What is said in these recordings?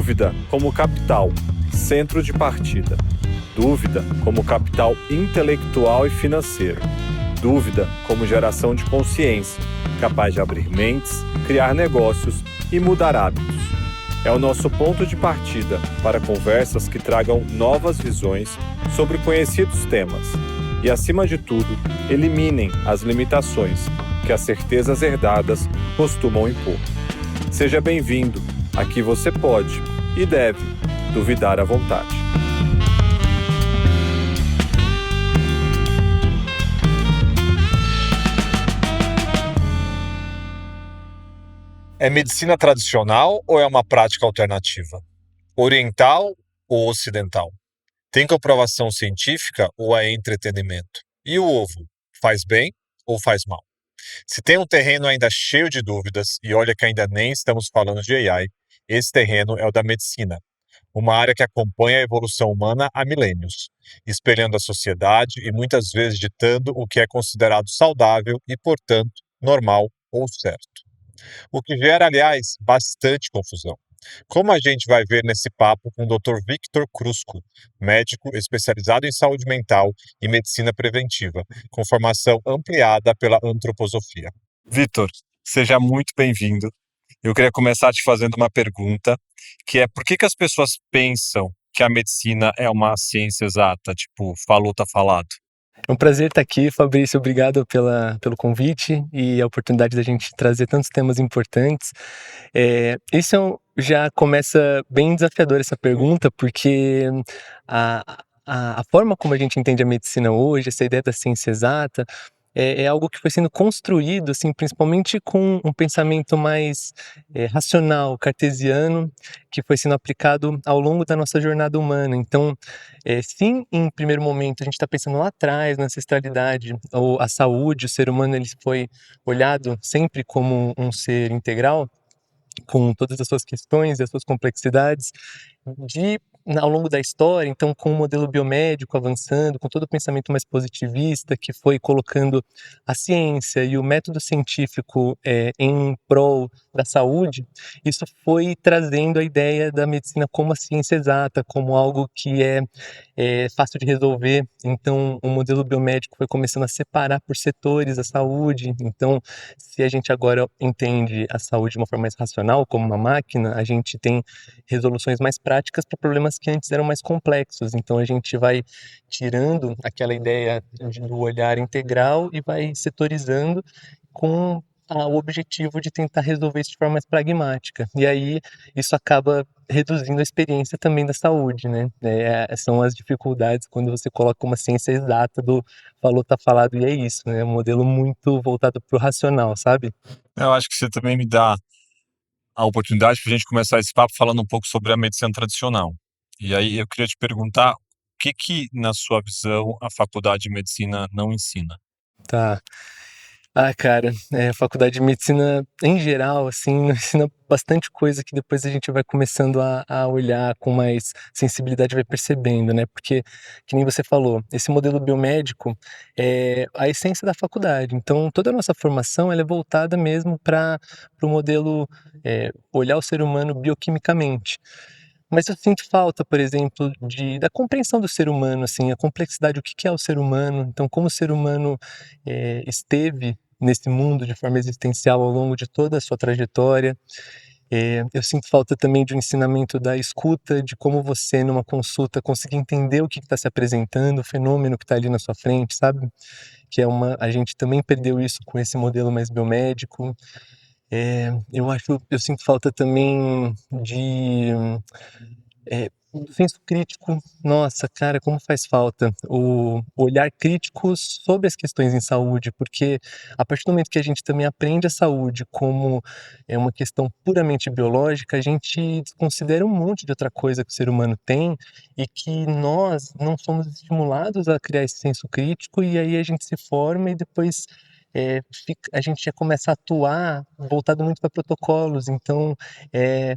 Dúvida como capital, centro de partida. Dúvida como capital intelectual e financeiro. Dúvida como geração de consciência, capaz de abrir mentes, criar negócios e mudar hábitos. É o nosso ponto de partida para conversas que tragam novas visões sobre conhecidos temas e, acima de tudo, eliminem as limitações que as certezas herdadas costumam impor. Seja bem-vindo, aqui você pode e deve duvidar à vontade. É medicina tradicional ou é uma prática alternativa? Oriental ou ocidental? Tem comprovação científica ou é entretenimento? E o ovo, faz bem ou faz mal? Se tem um terreno ainda cheio de dúvidas, e olha que ainda nem estamos falando de AI, esse terreno é o da medicina, uma área que acompanha a evolução humana há milênios, espelhando a sociedade e muitas vezes ditando o que é considerado saudável e, portanto, normal ou certo. O que gera, aliás, bastante confusão. Como a gente vai ver nesse papo com o Dr. Victor Crusco, médico especializado em saúde mental e medicina preventiva, com formação ampliada pela antroposofia. Vitor, seja muito bem-vindo. Eu queria começar te fazendo uma pergunta, que é por que as pessoas pensam que a medicina é uma ciência exata? Tipo, falou, tá falado. É um prazer estar aqui, Fabrício. Obrigado pelo convite e a oportunidade da gente trazer tantos temas importantes. Já começa bem desafiador essa pergunta, porque a, a forma como a gente entende a medicina hoje, essa ideia da ciência exata, é algo que foi sendo construído, assim, principalmente com um pensamento mais racional, cartesiano, que foi sendo aplicado ao longo da nossa jornada humana. Então, sim, em primeiro momento, a gente está pensando lá atrás, na ancestralidade, ou a saúde, o ser humano ele foi olhado sempre como um ser integral, com todas as suas questões e as suas complexidades, ao longo da história, então, com o modelo biomédico avançando, com todo o pensamento mais positivista, que foi colocando a ciência e o método científico em prol da saúde, isso foi trazendo a ideia da medicina como a ciência exata, como algo que é fácil de resolver. Então, o modelo biomédico foi começando a separar por setores a saúde. Então, se a gente agora entende a saúde de uma forma mais racional, como uma máquina, a gente tem resoluções mais práticas para problemas que antes eram mais complexos. Então, a gente vai tirando aquela ideia do olhar integral e vai setorizando com o objetivo de tentar resolver isso de forma mais pragmática. E aí, isso acaba reduzindo a experiência também da saúde, né? São as dificuldades quando você coloca uma ciência exata do falou, tá falado, e é isso, né? Um modelo muito voltado pro racional, sabe? Eu acho que você também me dá a oportunidade para a gente começar esse papo falando um pouco sobre a medicina tradicional. E aí eu queria te perguntar, o que, na sua visão, a faculdade de medicina não ensina? Tá. Cara, a faculdade de medicina, em geral, assim, ensina bastante coisa que depois a gente vai começando a olhar com mais sensibilidade, vai percebendo, né? Porque, que nem você falou, esse modelo biomédico é a essência da faculdade. Então, toda a nossa formação, ela é voltada mesmo para o modelo, olhar o ser humano bioquimicamente. Mas eu sinto falta, por exemplo, da compreensão do ser humano, assim, a complexidade, o que que é o ser humano, então como o ser humano esteve nesse mundo de forma existencial ao longo de toda a sua trajetória. Eu sinto falta também de um ensinamento da escuta, de como você, numa consulta, conseguir entender o que está se apresentando, o fenômeno que está ali na sua frente, sabe? A gente também perdeu isso com esse modelo mais biomédico. Eu sinto falta também do senso crítico. Nossa, cara, como faz falta o olhar crítico sobre as questões em saúde, porque a partir do momento que a gente também aprende a saúde como uma questão puramente biológica, a gente desconsidera um monte de outra coisa que o ser humano tem e que nós não somos estimulados a criar esse senso crítico, e aí a gente se forma e depois a gente já começa a atuar voltado muito para protocolos. Então, é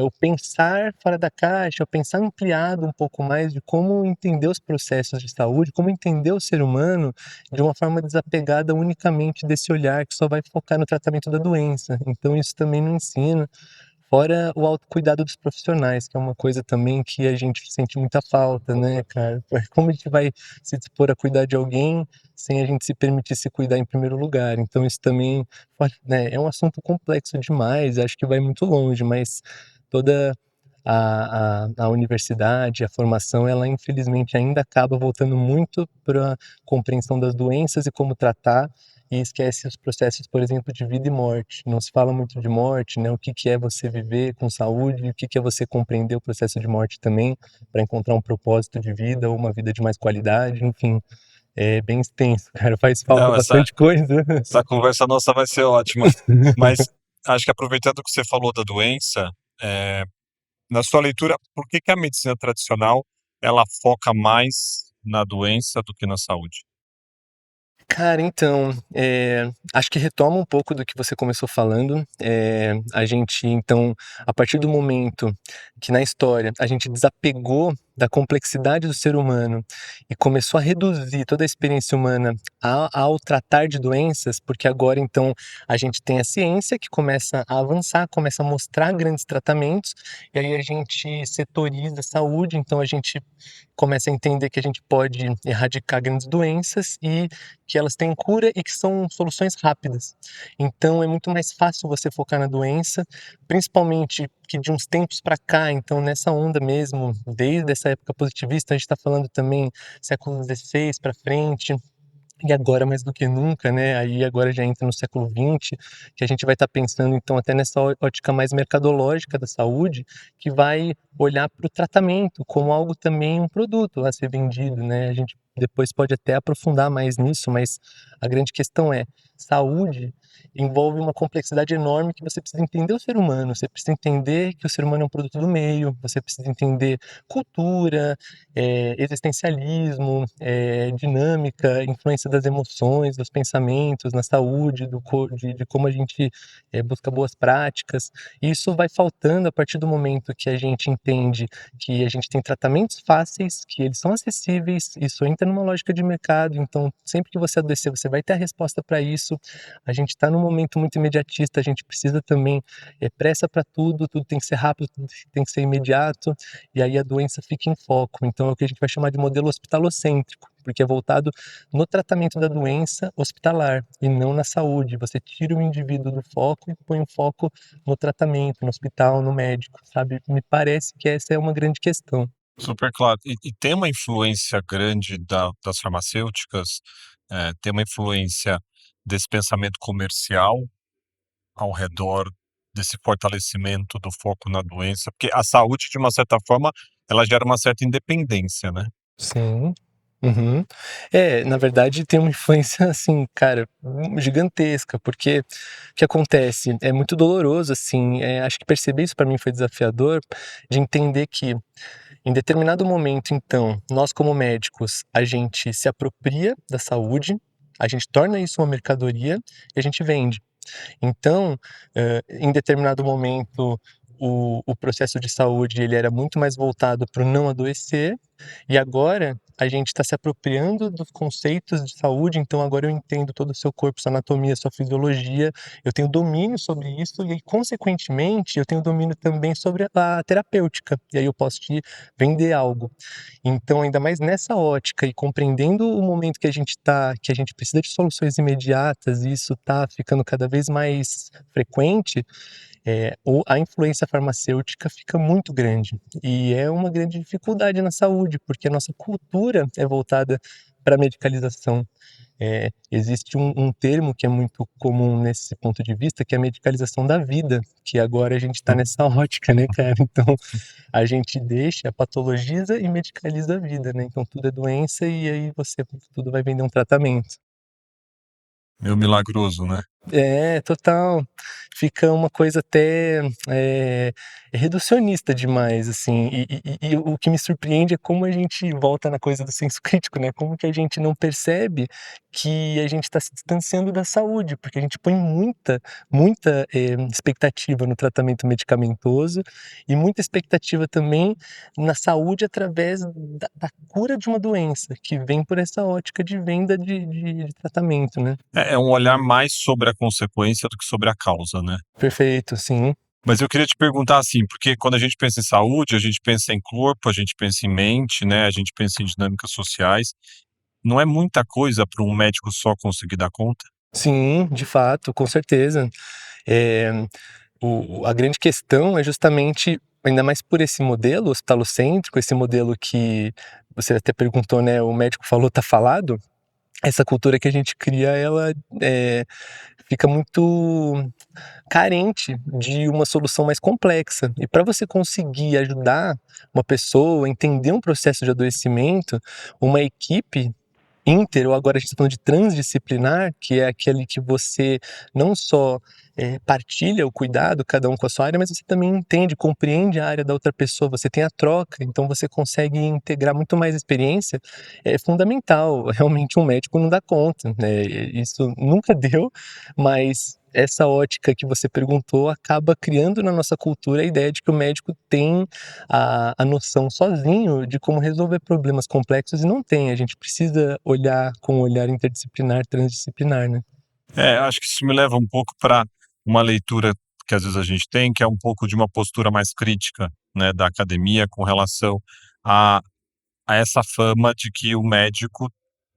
o pensar fora da caixa, o pensar ampliado um pouco mais de como entender os processos de saúde, como entender o ser humano de uma forma desapegada unicamente desse olhar que só vai focar no tratamento da doença. Então, isso também não ensina. Fora o autocuidado dos profissionais, que é uma coisa também que a gente sente muita falta, né, cara? Como a gente vai se dispor a cuidar de alguém sem a gente se permitir se cuidar em primeiro lugar? Então isso também, né, é um assunto complexo demais, acho que vai muito longe, mas toda a universidade, a formação, ela infelizmente ainda acaba voltando muito para a compreensão das doenças e como tratar, e esquece os processos, por exemplo, de vida e morte. Não se fala muito de morte, né? O que que é você viver com saúde, o que que é você compreender o processo de morte também, para encontrar um propósito de vida ou uma vida de mais qualidade, enfim, é bem extenso, cara, faz falta Não, bastante coisa. essa conversa nossa vai ser ótima. Mas acho que aproveitando que você falou da doença, é, na sua leitura, por que que a medicina tradicional ela foca mais na doença do que na saúde? Cara, então, acho que retoma um pouco do que você começou falando. A gente, então, a partir do momento que na história a gente desapegou da complexidade do ser humano e começou a reduzir toda a experiência humana ao tratar de doenças, porque agora, então, a gente tem a ciência que começa a avançar, começa a mostrar grandes tratamentos, e aí a gente setoriza a saúde, então a gente começa a entender que a gente pode erradicar grandes doenças e que elas têm cura e que são soluções rápidas. Então é muito mais fácil você focar na doença, principalmente que de uns tempos para cá, então nessa onda mesmo, desde essa época positivista, a gente está falando também século XVI para frente, e agora mais do que nunca, né, aí agora já entra no século XX, que a gente vai estar pensando então até nessa ótica mais mercadológica da saúde, que vai olhar para o tratamento como algo também um produto a ser vendido, né, a gente depois pode até aprofundar mais nisso, mas a grande questão é, saúde envolve uma complexidade enorme que você precisa entender o ser humano, você precisa entender que o ser humano é um produto do meio, você precisa entender cultura, existencialismo, dinâmica, influência das emoções, dos pensamentos na saúde, de como a gente busca boas práticas. E isso vai faltando a partir do momento que a gente entende que a gente tem tratamentos fáceis, que eles são acessíveis, isso entra numa lógica de mercado, então sempre que você adoecer, você vai ter a resposta para isso. A gente está num momento muito imediatista, a gente precisa também pressa para tudo, tudo tem que ser rápido, tudo tem que ser imediato, e aí a doença fica em foco. Então é o que a gente vai chamar de modelo hospitalocêntrico, porque é voltado no tratamento da doença hospitalar e não na saúde. Você tira o indivíduo do foco e põe o foco no tratamento, no hospital, no médico, sabe? Me parece que essa é uma grande questão. Super claro. E tem uma influência grande das farmacêuticas, tem uma influência desse pensamento comercial ao redor desse fortalecimento do foco na doença, porque a saúde, de uma certa forma, ela gera uma certa independência, né? Sim. Uhum. Na verdade tem uma influência, assim, cara, gigantesca, porque o que acontece? É muito doloroso, assim, acho que perceber isso para mim foi desafiador, de entender que em determinado momento, então, nós como médicos, a gente se apropria da saúde, a gente torna isso uma mercadoria e a gente vende. Então, em determinado momento, o processo de saúde ele era muito mais voltado para o não adoecer, e agora a gente está se apropriando dos conceitos de saúde, então agora eu entendo todo o seu corpo, sua anatomia, sua fisiologia, eu tenho domínio sobre isso e aí, consequentemente, eu tenho domínio também sobre a terapêutica, e aí eu posso te vender algo. Então, ainda mais nessa ótica e compreendendo o momento que a gente está, que a gente precisa de soluções imediatas e isso está ficando cada vez mais frequente, a influência farmacêutica fica muito grande. E é uma grande dificuldade na saúde, porque a nossa cultura é voltada para a medicalização. Existe um termo que é muito comum nesse ponto de vista, que é a medicalização da vida, que agora a gente está nessa ótica, né, cara? Então, a gente deixa, patologiza e medicaliza a vida, né? Então, tudo é doença e aí tudo vai vender um tratamento. Meio milagroso, né? Total. Fica uma coisa até reducionista demais, assim. E o que me surpreende é como a gente volta na coisa do senso crítico, né? Como que a gente não percebe que a gente está se distanciando da saúde, porque a gente põe muita expectativa no tratamento medicamentoso e muita expectativa também na saúde através da cura de uma doença, que vem por essa ótica de venda de tratamento, né? É um olhar mais sobre a consequência do que sobre a causa, né? Perfeito, sim. Mas eu queria te perguntar assim, porque quando a gente pensa em saúde, a gente pensa em corpo, a gente pensa em mente, né? A gente pensa em dinâmicas sociais. Não é muita coisa para um médico só conseguir dar conta? Sim, de fato, com certeza. Eh, a grande questão é justamente, ainda mais por esse modelo hospitalocêntrico, esse modelo que você até perguntou, né, o médico falou, tá falado, essa cultura que a gente cria, ela, fica muito carente de uma solução mais complexa. E para você conseguir ajudar uma pessoa a entender um processo de adoecimento, uma equipe ou agora a gente está falando de transdisciplinar, que é aquele que você não só partilha o cuidado, cada um com a sua área, mas você também entende, compreende a área da outra pessoa, você tem a troca, então você consegue integrar muito mais experiência, é fundamental. Realmente um médico não dá conta, né? Isso nunca deu, mas essa ótica que você perguntou acaba criando na nossa cultura a ideia de que o médico tem a noção sozinho de como resolver problemas complexos, e não tem. A gente precisa olhar com um olhar interdisciplinar, transdisciplinar, né? Acho que isso me leva um pouco para uma leitura que às vezes a gente tem, que é um pouco de uma postura mais crítica, né, da academia com relação a, a essa fama de que o médico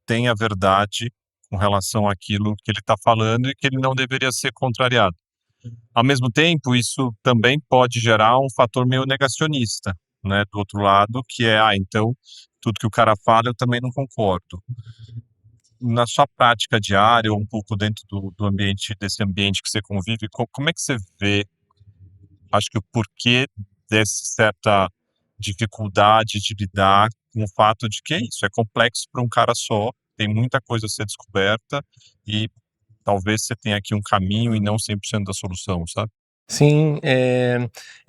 tem a verdade com relação àquilo que ele está falando e que ele não deveria ser contrariado. Ao mesmo tempo, isso também pode gerar um fator meio negacionista, né, do outro lado, que é, então, tudo que o cara fala eu também não concordo. Na sua prática diária, ou um pouco dentro do ambiente, desse ambiente que você convive, como é que você vê, acho que o porquê dessa certa dificuldade de lidar com o fato de que é isso, é complexo para um cara só, tem muita coisa a ser descoberta e talvez você tenha aqui um caminho e não 100% da solução, sabe? Sim,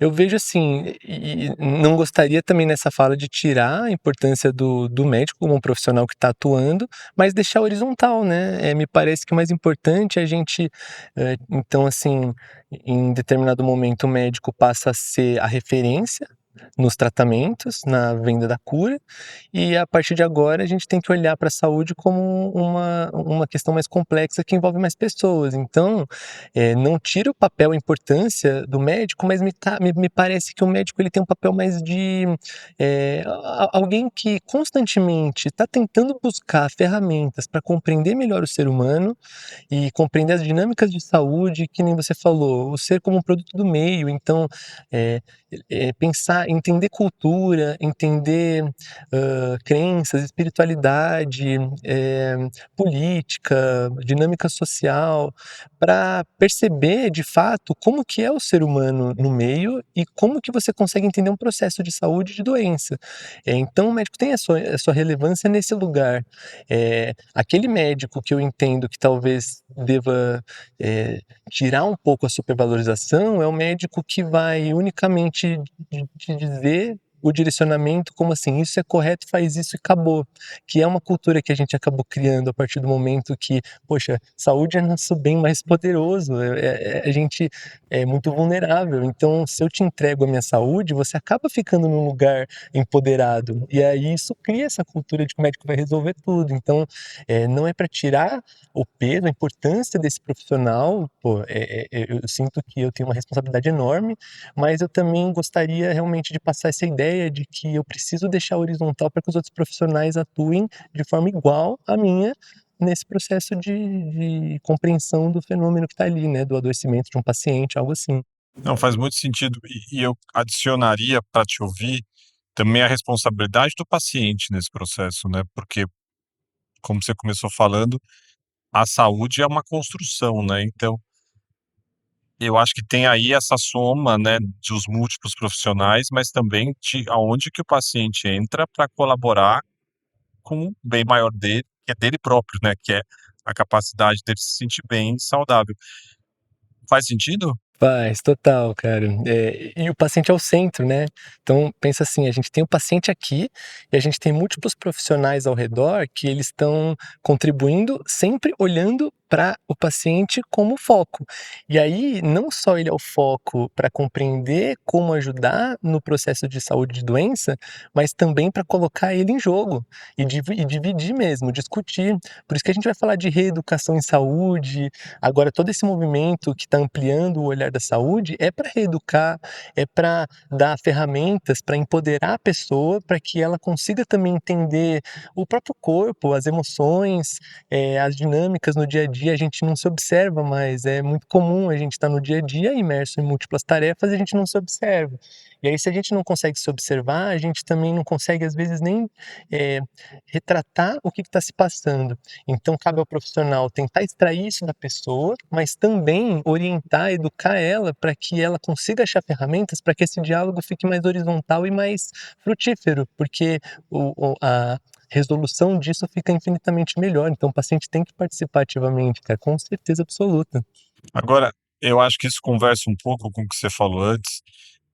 eu vejo assim, e não gostaria também nessa fala de tirar a importância do médico como um profissional que está atuando, mas deixar horizontal, né? Me parece que o mais importante é a gente, então assim, em determinado momento o médico passa a ser a referência nos tratamentos, na venda da cura, e a partir de agora a gente tem que olhar para a saúde como uma questão mais complexa que envolve mais pessoas. Então, não tira o papel, a importância do médico, mas me parece que o médico ele tem um papel mais de alguém que constantemente está tentando buscar ferramentas para compreender melhor o ser humano e compreender as dinâmicas de saúde, que nem você falou, o ser como um produto do meio. Então, eh pensar, entender cultura, entender crenças, espiritualidade, política, dinâmica social, para perceber de fato como que é o ser humano no meio e como que você consegue entender um processo de saúde e de doença. Então o médico tem a sua relevância nesse lugar. Aquele médico que eu entendo que talvez deva tirar um pouco a supervalorização é o médico que vai unicamente te dizer o direcionamento, como assim, isso é correto, faz isso e acabou. Que é uma cultura que a gente acabou criando a partir do momento que, poxa, saúde é nosso bem mais poderoso, a gente é muito vulnerável. Então, se eu te entrego a minha saúde, você acaba ficando num lugar empoderado. E aí isso cria essa cultura de que o médico vai resolver tudo. Então, não é para tirar o peso, a importância desse profissional, pô, eu sinto que eu tenho uma responsabilidade enorme, mas eu também gostaria realmente de passar essa ideia de que eu preciso deixar horizontal para que os outros profissionais atuem de forma igual à minha nesse processo de compreensão do fenômeno que está ali, né, do adoecimento de um paciente, algo assim. Não, faz muito sentido. E eu adicionaria para te ouvir também a responsabilidade do paciente nesse processo, né? Porque, como você começou falando, a saúde é uma construção, né? Então, eu acho que tem aí essa soma, né, dos múltiplos profissionais, mas também de aonde que o paciente entra para colaborar com o bem maior dele, que é dele próprio, né? Que é a capacidade dele se sentir bem e saudável. Faz sentido? Faz, total, cara. E o paciente é o centro, né. Então pensa assim, a gente tem o paciente aqui, e a gente tem múltiplos profissionais ao redor que eles estão contribuindo, sempre olhando para o paciente como foco. E aí, não só ele é o foco para compreender como ajudar no processo de saúde de doença, mas também para colocar ele em jogo e dividir mesmo, discutir. Por isso que a gente vai falar de reeducação em saúde. Agora, todo esse movimento que está ampliando o olhar da saúde é para reeducar, é para dar ferramentas para empoderar a pessoa, para que ela consiga também entender o próprio corpo, as emoções, as dinâmicas no dia a dia. A gente não se observa mais, é muito comum a gente estar no dia a dia imerso em múltiplas tarefas e a gente não se observa. E aí, se a gente não consegue se observar, a gente também não consegue, às vezes, nem retratar o que está se passando. Então, cabe ao profissional tentar extrair isso da pessoa, mas também orientar, educar ela para que ela consiga achar ferramentas para que esse diálogo fique mais horizontal e mais frutífero, porque a resolução disso fica infinitamente melhor. Então, o paciente tem que participar ativamente, cara, com certeza absoluta. Agora, eu acho que isso conversa um pouco com o que você falou antes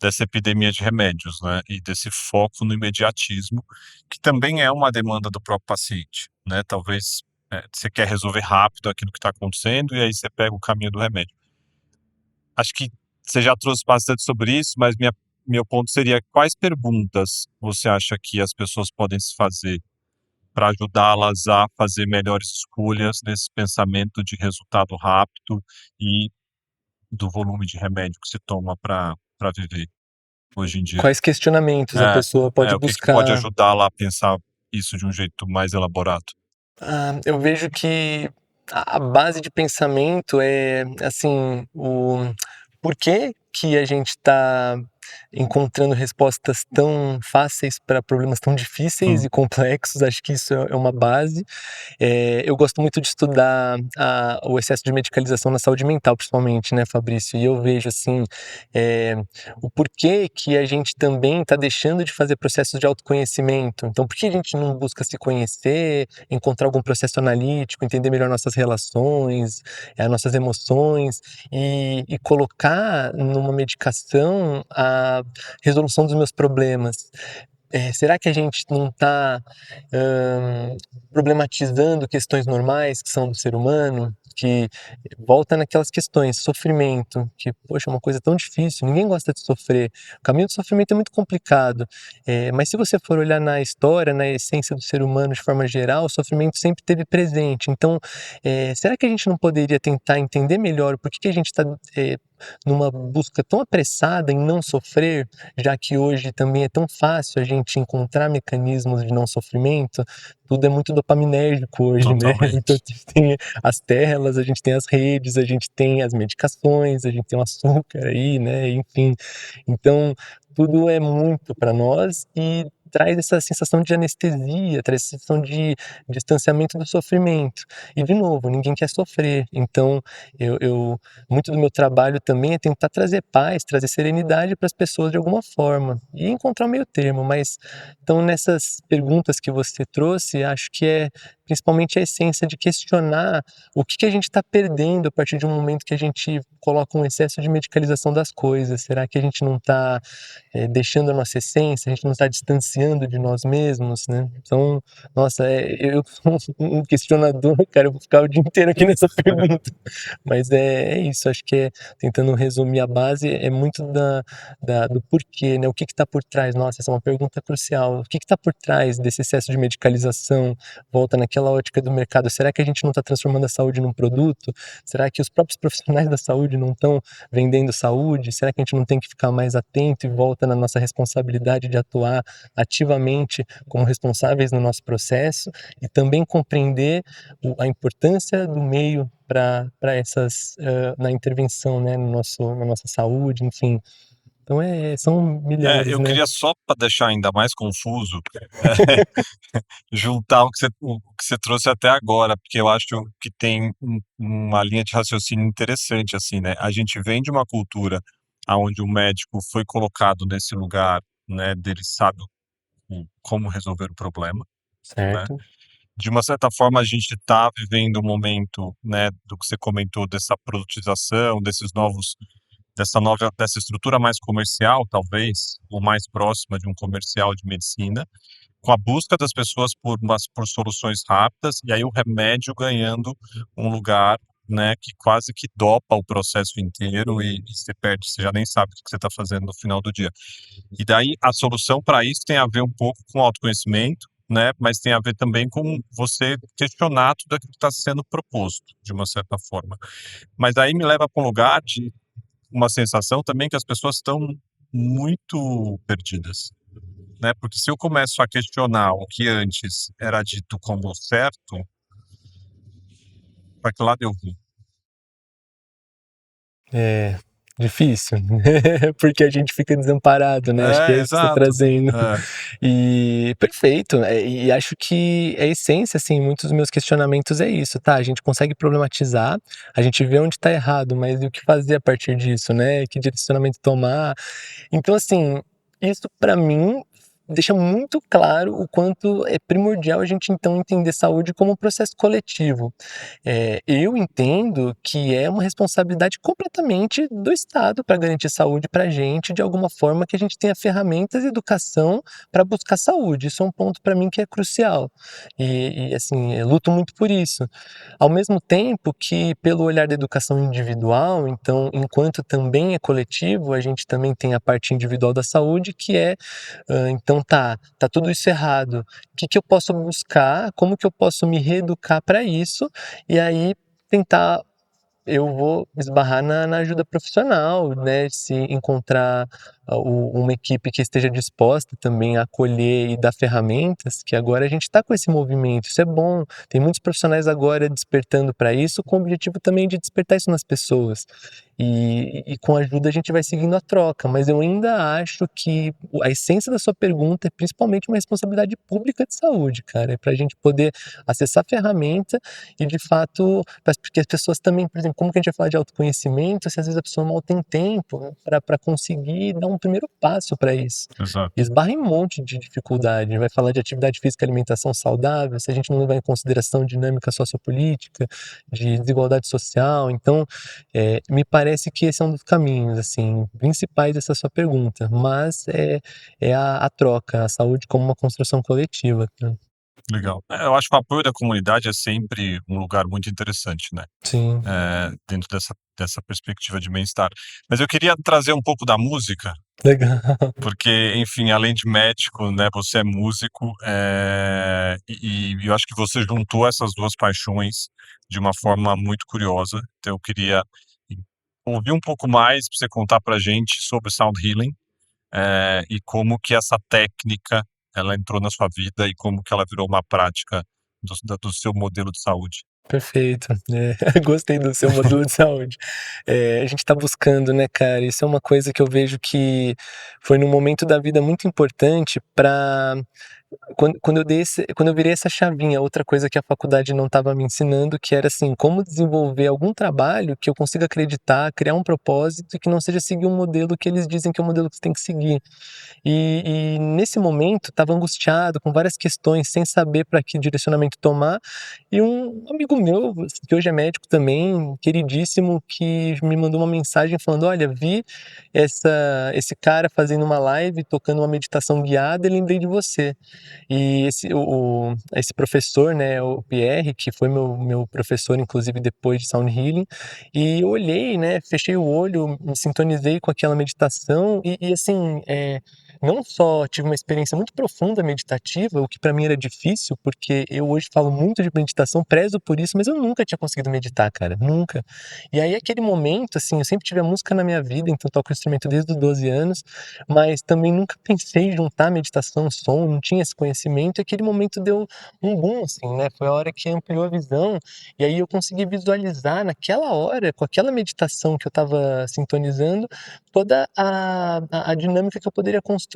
dessa epidemia de remédios, né? E desse foco no imediatismo, que também é uma demanda do próprio paciente, né? Talvez você quer resolver rápido aquilo que está acontecendo e aí você pega o caminho do remédio. Acho que você já trouxe bastante sobre isso, mas meu ponto seria quais perguntas você acha que as pessoas podem se fazer para ajudá-las a fazer melhores escolhas nesse pensamento de resultado rápido e do volume de remédio que se toma para viver hoje em dia. Quais questionamentos a pessoa pode O que pode buscar? ajudá-la a pensar isso de um jeito mais elaborado? Eu vejo que a base de pensamento é, assim, o porquê que a gente está encontrando respostas tão fáceis para problemas tão difíceis e complexos. Acho que isso é uma base. Eu gosto muito de estudar o excesso de medicalização na saúde mental, principalmente, né, Fabrício? E eu vejo, assim, o porquê que a gente também está deixando de fazer processos de autoconhecimento. Então, por que a gente não busca se conhecer, encontrar algum processo analítico, entender melhor nossas relações, nossas emoções e colocar numa medicação a resolução dos meus problemas? Será que a gente não está problematizando questões normais que são do ser humano? Que volta naquelas questões, sofrimento, que, poxa, é uma coisa tão difícil, ninguém gosta de sofrer. O caminho do sofrimento é muito complicado, mas se você for olhar na história, na essência do ser humano de forma geral, o sofrimento sempre esteve presente. Então, será que a gente não poderia tentar entender melhor por que a gente está numa busca tão apressada em não sofrer, já que hoje também é tão fácil a gente encontrar mecanismos de não sofrimento? Tudo é muito dopaminérgico hoje, né? Totalmente. Então a gente tem as telas, a gente tem as redes, a gente tem as medicações, a gente tem o açúcar aí, né? Enfim, então tudo é muito para nós e traz essa sensação de anestesia, traz essa sensação de distanciamento do sofrimento. E de novo, ninguém quer sofrer. Então, muito do meu trabalho também é tentar trazer paz, trazer serenidade para as pessoas de alguma forma e encontrar um meio termo. Mas então, nessas perguntas que você trouxe, acho que é principalmente a essência de questionar o que a gente está perdendo a partir de um momento que a gente coloca um excesso de medicalização das coisas. Será que a gente não está deixando a nossa essência? A gente não está distanciando de nós mesmos, né? Então, nossa, eu sou um questionador, cara, eu vou ficar o dia inteiro aqui nessa pergunta. Mas é isso, acho que tentando resumir a base, é muito do porquê, né? O que está por trás? Nossa, essa é uma pergunta crucial. O que está por trás desse excesso de medicalização? Volta naquela ótica do mercado. Será que a gente não está transformando a saúde num produto? Será que os próprios profissionais da saúde não estão vendendo saúde? Será que a gente não tem que ficar mais atento e volta na nossa responsabilidade de atuar ativamente como responsáveis no nosso processo e também compreender a importância do meio para essas na intervenção, né, na nossa saúde, enfim. Então são milhares, Eu né? queria só para deixar ainda mais confuso, juntar o que você trouxe até agora, porque eu acho que tem uma linha de raciocínio interessante, assim, né? A gente vem de uma cultura onde o médico foi colocado nesse lugar, né, dele sabe como resolver o problema, né? Certo. De uma certa forma, a gente está vivendo um momento, né, do que você comentou, dessa produtização, dessa estrutura mais comercial, talvez, ou mais próxima de um comercial de medicina, com a busca das pessoas por soluções rápidas, e aí o remédio ganhando um lugar, né, que quase que dopa o processo inteiro e você perde, você já nem sabe o que você está fazendo no final do dia. E daí a solução para isso tem a ver um pouco com autoconhecimento, né, mas tem a ver também com você questionar tudo aquilo que está sendo proposto, de uma certa forma. Mas aí me leva para um lugar de uma sensação também que as pessoas estão muito perdidas, né? Porque se eu começo a questionar o que antes era dito como certo, para que lado eu vou? É difícil, porque a gente fica desamparado, né? Acho que é isso que você tá Exato. trazendo. E perfeito, e acho que a essência, assim, muitos dos meus questionamentos é isso, tá? A gente consegue problematizar, a gente vê onde tá errado, mas e o que fazer a partir disso, né? Que direcionamento tomar? Então, assim, isso para mim deixa muito claro o quanto é primordial a gente então entender saúde como um processo coletivo. Eu entendo que é uma responsabilidade completamente do Estado para garantir saúde para a gente, de alguma forma que a gente tenha ferramentas e educação para buscar saúde. Isso é um ponto para mim que é crucial. Assim, eu luto muito por isso. Ao mesmo tempo que, pelo olhar da educação individual, então, enquanto também é coletivo, a gente também tem a parte individual da saúde, que é, então tá tudo isso errado. O que que eu posso buscar? Como que eu posso me reeducar para isso? E aí tentar eu vou esbarrar na ajuda profissional, né, se encontrar uma equipe que esteja disposta também a acolher e dar ferramentas, que agora a gente está com esse movimento, isso é bom. Tem muitos profissionais agora despertando para isso, com o objetivo também de despertar isso nas pessoas. E com ajuda a gente vai seguindo a troca, mas eu ainda acho que a essência da sua pergunta é principalmente uma responsabilidade pública de saúde, cara, é para a gente poder acessar a ferramenta e de fato, porque as pessoas também, por exemplo, como que a gente vai falar de autoconhecimento se às vezes a pessoa mal tem tempo para conseguir dar um primeiro passo para isso? Exato. Esbarra em um monte de dificuldade. Vai falar de atividade física e alimentação saudável, se a gente não levar em consideração dinâmica sociopolítica, de desigualdade social. Então, me parece que esse é um dos caminhos, assim, principais dessa sua pergunta. Mas é a troca, a saúde como uma construção coletiva. Né? Legal. Eu acho que o apoio da comunidade é sempre um lugar muito interessante, né? Sim. Dentro dessa perspectiva de bem-estar. Mas eu queria trazer um pouco da música, Legal. porque, enfim, além de médico, né, você é músico, e eu acho que você juntou essas duas paixões de uma forma muito curiosa. Então eu queria ouvir um pouco mais para você contar pra gente sobre Sound Healing, e como que essa técnica ela entrou na sua vida e como que ela virou uma prática do seu modelo de saúde. Perfeito. Gostei do seu modelo de saúde. A gente tá buscando, né, cara, isso é uma coisa que eu vejo que foi num momento da vida muito importante para quando eu virei essa chavinha, outra coisa que a faculdade não estava me ensinando, que era assim, como desenvolver algum trabalho que eu consiga acreditar, criar um propósito e que não seja seguir um modelo que eles dizem que é o modelo que você tem que seguir. E nesse momento estava angustiado, com várias questões, sem saber para que direcionamento tomar, e um amigo meu, que hoje é médico também, queridíssimo, que me mandou uma mensagem falando: "Olha, vi esse cara fazendo uma live, tocando uma meditação guiada e lembrei de você". E esse professor, né, o Pierre, que foi meu professor, inclusive, depois de Sound Healing, e eu olhei, né, fechei o olho, me sintonizei com aquela meditação e assim, não só tive uma experiência muito profunda meditativa, o que para mim era difícil, porque eu hoje falo muito de meditação, prezo por isso, mas eu nunca tinha conseguido meditar, cara, nunca. E aí aquele momento, assim, eu sempre tive a música na minha vida, então toco instrumento desde os 12 anos, mas também nunca pensei em juntar meditação, som, não tinha esse conhecimento, e aquele momento deu um boom, assim, né, foi a hora que ampliou a visão, e aí eu consegui visualizar naquela hora, com aquela meditação que eu estava sintonizando, toda a dinâmica que eu poderia construir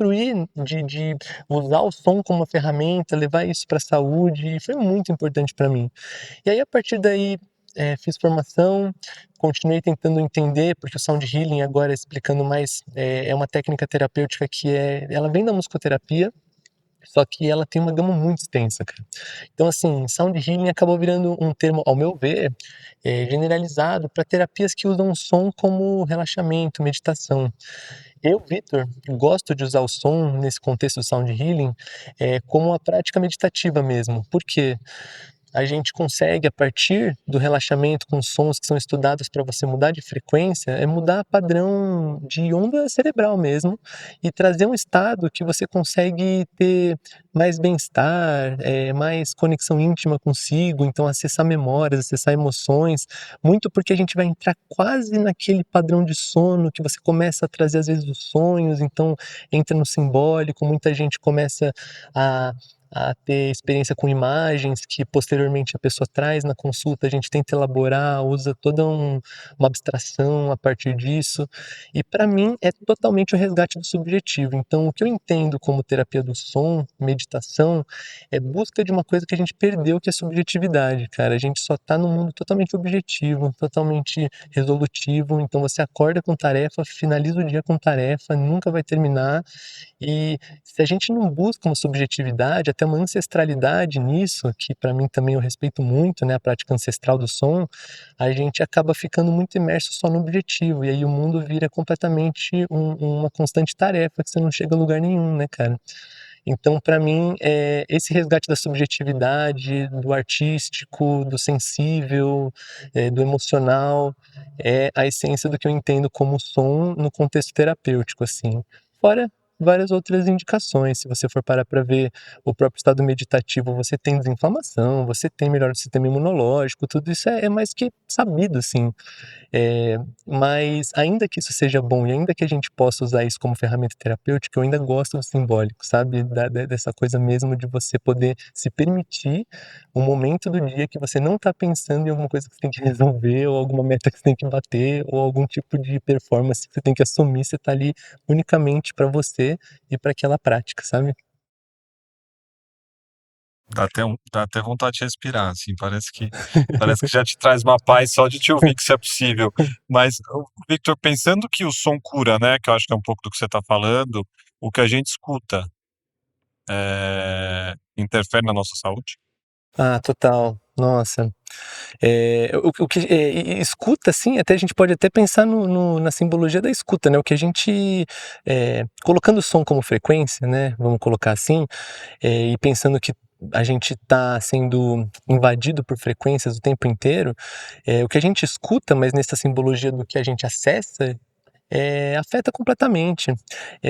de usar o som como uma ferramenta, levar isso para a saúde, e foi muito importante para mim. E aí, a partir daí, fiz formação, continuei tentando entender, porque o Sound Healing, agora explicando mais, é uma técnica terapêutica ela vem da musicoterapia, Só que ela tem uma gama muito extensa, cara. Então, assim, sound healing acabou virando um termo, ao meu ver, generalizado para terapias que usam o som como relaxamento, meditação. Eu, Vitor, gosto de usar o som nesse contexto do sound healing, como uma prática meditativa mesmo. Por quê? A gente consegue, a partir do relaxamento com sons que são estudados para você mudar de frequência, mudar padrão de onda cerebral mesmo e trazer um estado que você consegue ter mais bem-estar, mais conexão íntima consigo, então acessar memórias, acessar emoções, muito porque a gente vai entrar quase naquele padrão de sono que você começa a trazer às vezes os sonhos, então entra no simbólico, muita gente começa a ter experiência com imagens que posteriormente a pessoa traz na consulta, a gente tenta elaborar, usa toda uma abstração a partir disso, e para mim é totalmente o resgate do subjetivo. Então, o que eu entendo como terapia do som, meditação, é busca de uma coisa que a gente perdeu, que é a subjetividade, cara. A gente só tá num mundo totalmente objetivo, totalmente resolutivo, então você acorda com tarefa, finaliza o dia com tarefa, nunca vai terminar, e se a gente não busca uma subjetividade, até uma ancestralidade nisso, que para mim também eu respeito muito, né, a prática ancestral do som, a gente acaba ficando muito imerso só no objetivo, e aí o mundo vira completamente uma constante tarefa que você não chega a lugar nenhum, né, cara? Então, para mim, esse resgate da subjetividade, do artístico, do sensível, do emocional, é a essência do que eu entendo como som no contexto terapêutico, assim. Fora várias outras indicações, se você for parar para ver o próprio estado meditativo, você tem desinflamação, você tem melhor sistema imunológico, tudo isso é mais que sabido, assim. Mas ainda que isso seja bom e ainda que a gente possa usar isso como ferramenta terapêutica, eu ainda gosto do simbólico, sabe? Dessa coisa mesmo de você poder se permitir um momento do dia que você não tá pensando em alguma coisa que você tem que resolver, ou alguma meta que você tem que bater, ou algum tipo de performance que você tem que assumir, você tá ali unicamente para você e para aquela prática, sabe? Dá até vontade de respirar, assim, parece que já te traz uma paz só de te ouvir que isso é possível. Mas, Victor, pensando que o som cura, né, que eu acho que é um pouco do que você está falando, o que a gente escuta interfere na nossa saúde? Ah, total. Nossa. O que escuta, assim, até a gente pode até pensar na simbologia da escuta, né? O que a gente, colocando o som como frequência, né? Vamos colocar assim, e pensando que a gente está sendo invadido por frequências o tempo inteiro, o que a gente escuta, mas nessa simbologia do que a gente acessa, afeta completamente.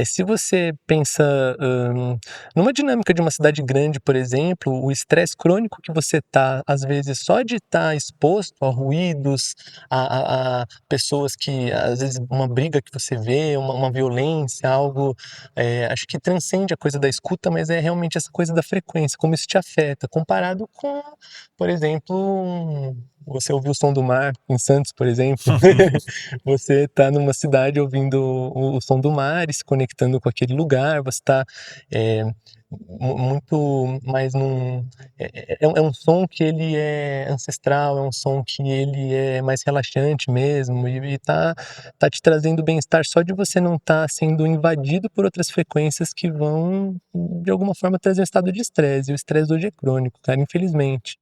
Se você pensa, numa dinâmica de uma cidade grande, por exemplo, o estresse crônico que você tá, às vezes, só de estar exposto a ruídos, a pessoas que, às vezes, uma briga que você vê, uma violência, algo, acho que transcende a coisa da escuta, mas é realmente essa coisa da frequência, como isso te afeta, comparado com, por exemplo, você ouvir o som do mar em Santos, por exemplo. Você está numa cidade ouvindo o som do mar e se conectando com aquele lugar, você está muito mais num. É um som que ele é ancestral, é um som que ele é mais relaxante mesmo, e tá te trazendo bem-estar só de você não estar sendo invadido por outras frequências que vão, de alguma forma, trazer um estado de estresse. E o estresse hoje é crônico, cara, infelizmente.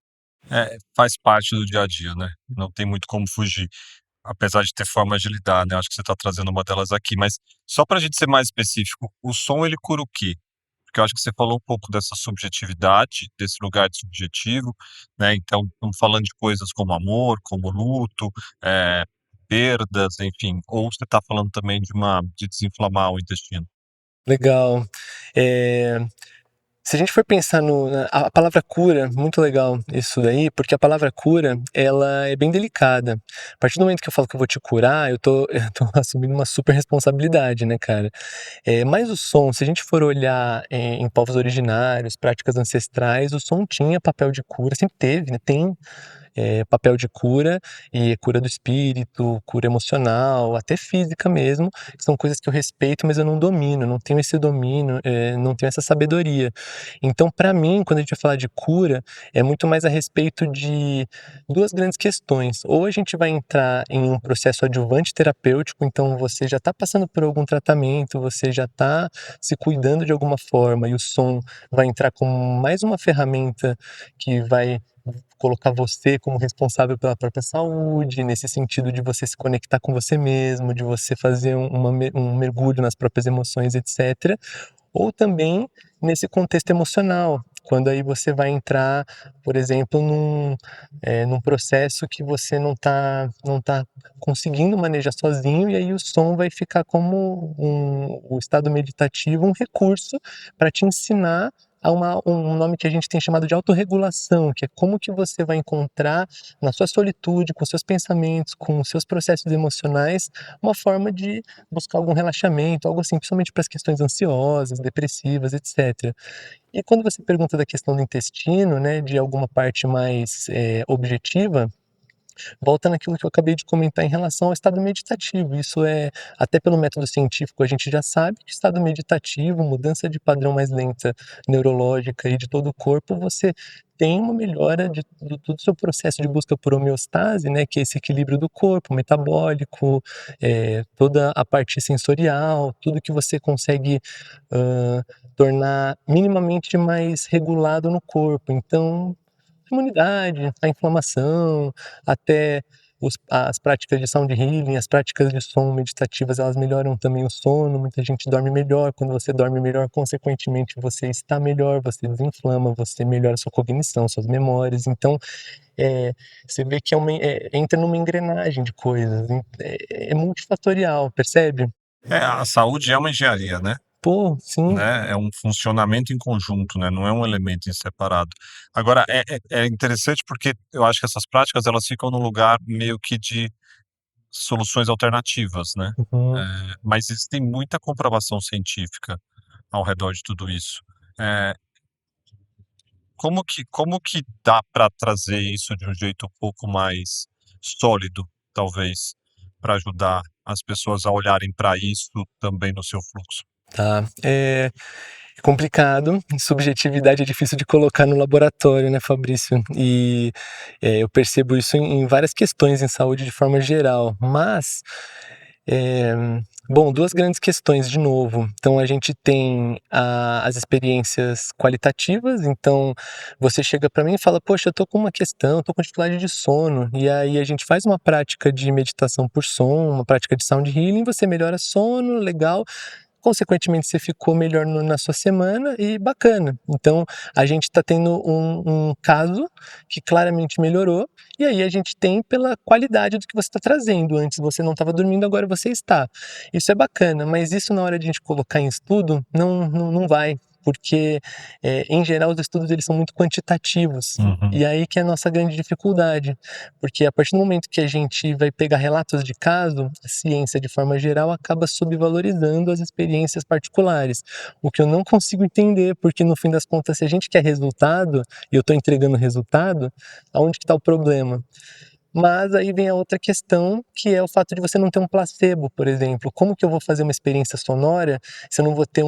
Faz parte do dia a dia, né? Não tem muito como fugir. Apesar de ter formas de lidar, né? Acho que você está trazendo uma delas aqui. Mas só para a gente ser mais específico, o som ele cura o quê? Porque eu acho que você falou um pouco dessa subjetividade, desse lugar de subjetivo, né? Então, estamos falando de coisas como amor, como luto, eh, perdas, enfim. Ou você está falando também de desinflamar o intestino? Legal. Eh, Se a gente for pensar a palavra cura, muito legal isso daí, porque a palavra cura, ela é bem delicada. A partir do momento que eu falo que eu vou te curar, eu tô, eu tô assumindo uma super responsabilidade, né, cara? Mas o som, se a gente for olhar em povos originários, práticas ancestrais, o som tinha papel de cura, sempre teve, né? Tem. papel de cura, e cura do espírito, cura emocional, até física mesmo, são coisas que eu respeito, mas eu não domino, não tenho esse domínio, não tenho essa sabedoria. Então, para mim, quando a gente vai falar de cura, é muito mais a respeito de duas grandes questões. Ou a gente vai entrar em um processo adjuvante terapêutico, então você já está passando por algum tratamento, você já está se cuidando de alguma forma, e o som vai entrar como mais uma ferramenta que vai colocar você como responsável pela própria saúde, nesse sentido de você se conectar com você mesmo, de você fazer um mergulho nas próprias emoções, etc. Ou também nesse contexto emocional, quando aí você vai entrar, por exemplo, num processo que você não tá conseguindo manejar sozinho, e aí o som vai ficar como o estado meditativo, um recurso para te ensinar a um nome que a gente tem chamado de autorregulação, que é como que você vai encontrar na sua solitude, com seus pensamentos, com os seus processos emocionais, uma forma de buscar algum relaxamento, algo assim, principalmente para as questões ansiosas, depressivas, etc. E quando você pergunta da questão do intestino, né, de alguma parte mais objetiva, volta naquilo que eu acabei de comentar em relação ao estado meditativo. Isso até pelo método científico, a gente já sabe que estado meditativo, mudança de padrão mais lenta neurológica e de todo o corpo, você tem uma melhora de todo o seu processo de busca por homeostase, né, que é esse equilíbrio do corpo, metabólico, toda a parte sensorial, tudo que você consegue tornar minimamente mais regulado no corpo. Então, imunidade, a inflamação, até as práticas de sound healing, as práticas de som meditativas, elas melhoram também o sono, muita gente dorme melhor, quando você dorme melhor, consequentemente você está melhor, você desinflama, você melhora sua cognição, suas memórias, então você vê que entra numa engrenagem de coisas, é multifatorial, percebe? A saúde é uma engenharia, né? Pô, sim. É um funcionamento em conjunto, né? Não é um elemento em separado. Agora, é interessante porque eu acho que essas práticas elas ficam no lugar meio que de soluções alternativas, né? Uhum. Mas existem muita comprovação científica ao redor de tudo isso. É, como que dá para trazer isso de um jeito um pouco mais sólido, talvez, para ajudar as pessoas a olharem para isso também no seu fluxo? Tá. É complicado, subjetividade é difícil de colocar no laboratório, né, Fabrício? E eu percebo isso em várias questões em saúde de forma geral, mas, eh, bom, duas grandes questões de novo. Então a gente tem as experiências qualitativas, então você chega para mim e fala: "Poxa, eu tô com uma questão, tô com dificuldade de sono", e aí a gente faz uma prática de meditação por som, uma prática de sound healing, você melhora sono, legal. Consequentemente, você ficou melhor na sua semana e bacana. Então, a gente está tendo um caso que claramente melhorou, e aí a gente tem pela qualidade do que você está trazendo. Antes você não estava dormindo, agora você está. Isso é bacana, mas isso na hora de a gente colocar em estudo, não vai. Porque, em geral, os estudos eles são muito quantitativos. Uhum. E aí que é a nossa grande dificuldade. Porque a partir do momento que a gente vai pegar relatos de caso, a ciência, de forma geral, acaba subvalorizando as experiências particulares. O que eu não consigo entender, porque no fim das contas, se a gente quer resultado, e eu estou entregando resultado, aonde que está o problema? Mas aí vem a outra questão, que é o fato de você não ter um placebo, por exemplo. Como que eu vou fazer uma experiência sonora se eu não vou ter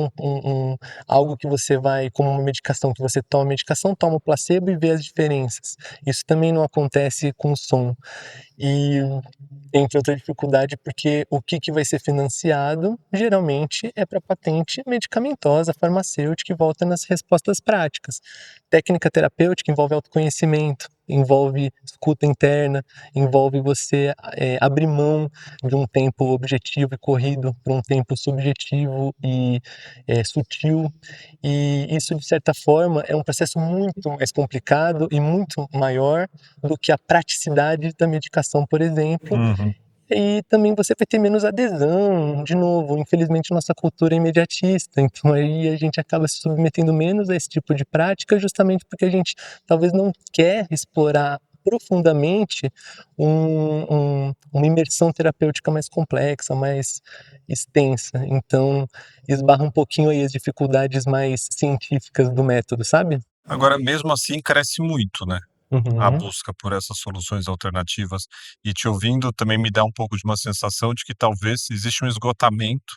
algo que você vai, como uma medicação, que você toma a medicação, toma o placebo e vê as diferenças. Isso também não acontece com o som. E entre outra dificuldade, porque o que vai ser financiado geralmente é para patente medicamentosa, farmacêutica, e volta nas respostas práticas. Técnica terapêutica envolve autoconhecimento, envolve escuta interna, envolve você abrir mão de um tempo objetivo e corrido para um tempo subjetivo e sutil. E isso, de certa forma, é um processo muito mais complicado e muito maior do que a praticidade da medicação, por exemplo. Uhum. E também você vai ter menos adesão, de novo, infelizmente nossa cultura é imediatista, então aí a gente acaba se submetendo menos a esse tipo de prática, justamente porque a gente talvez não quer explorar profundamente uma imersão terapêutica mais complexa, mais extensa. Então esbarra um pouquinho aí as dificuldades mais científicas do método, sabe? Agora, mesmo assim, cresce muito, né? a Uhum. busca por essas soluções alternativas. E te ouvindo também me dá um pouco de uma sensação de que talvez existe um esgotamento,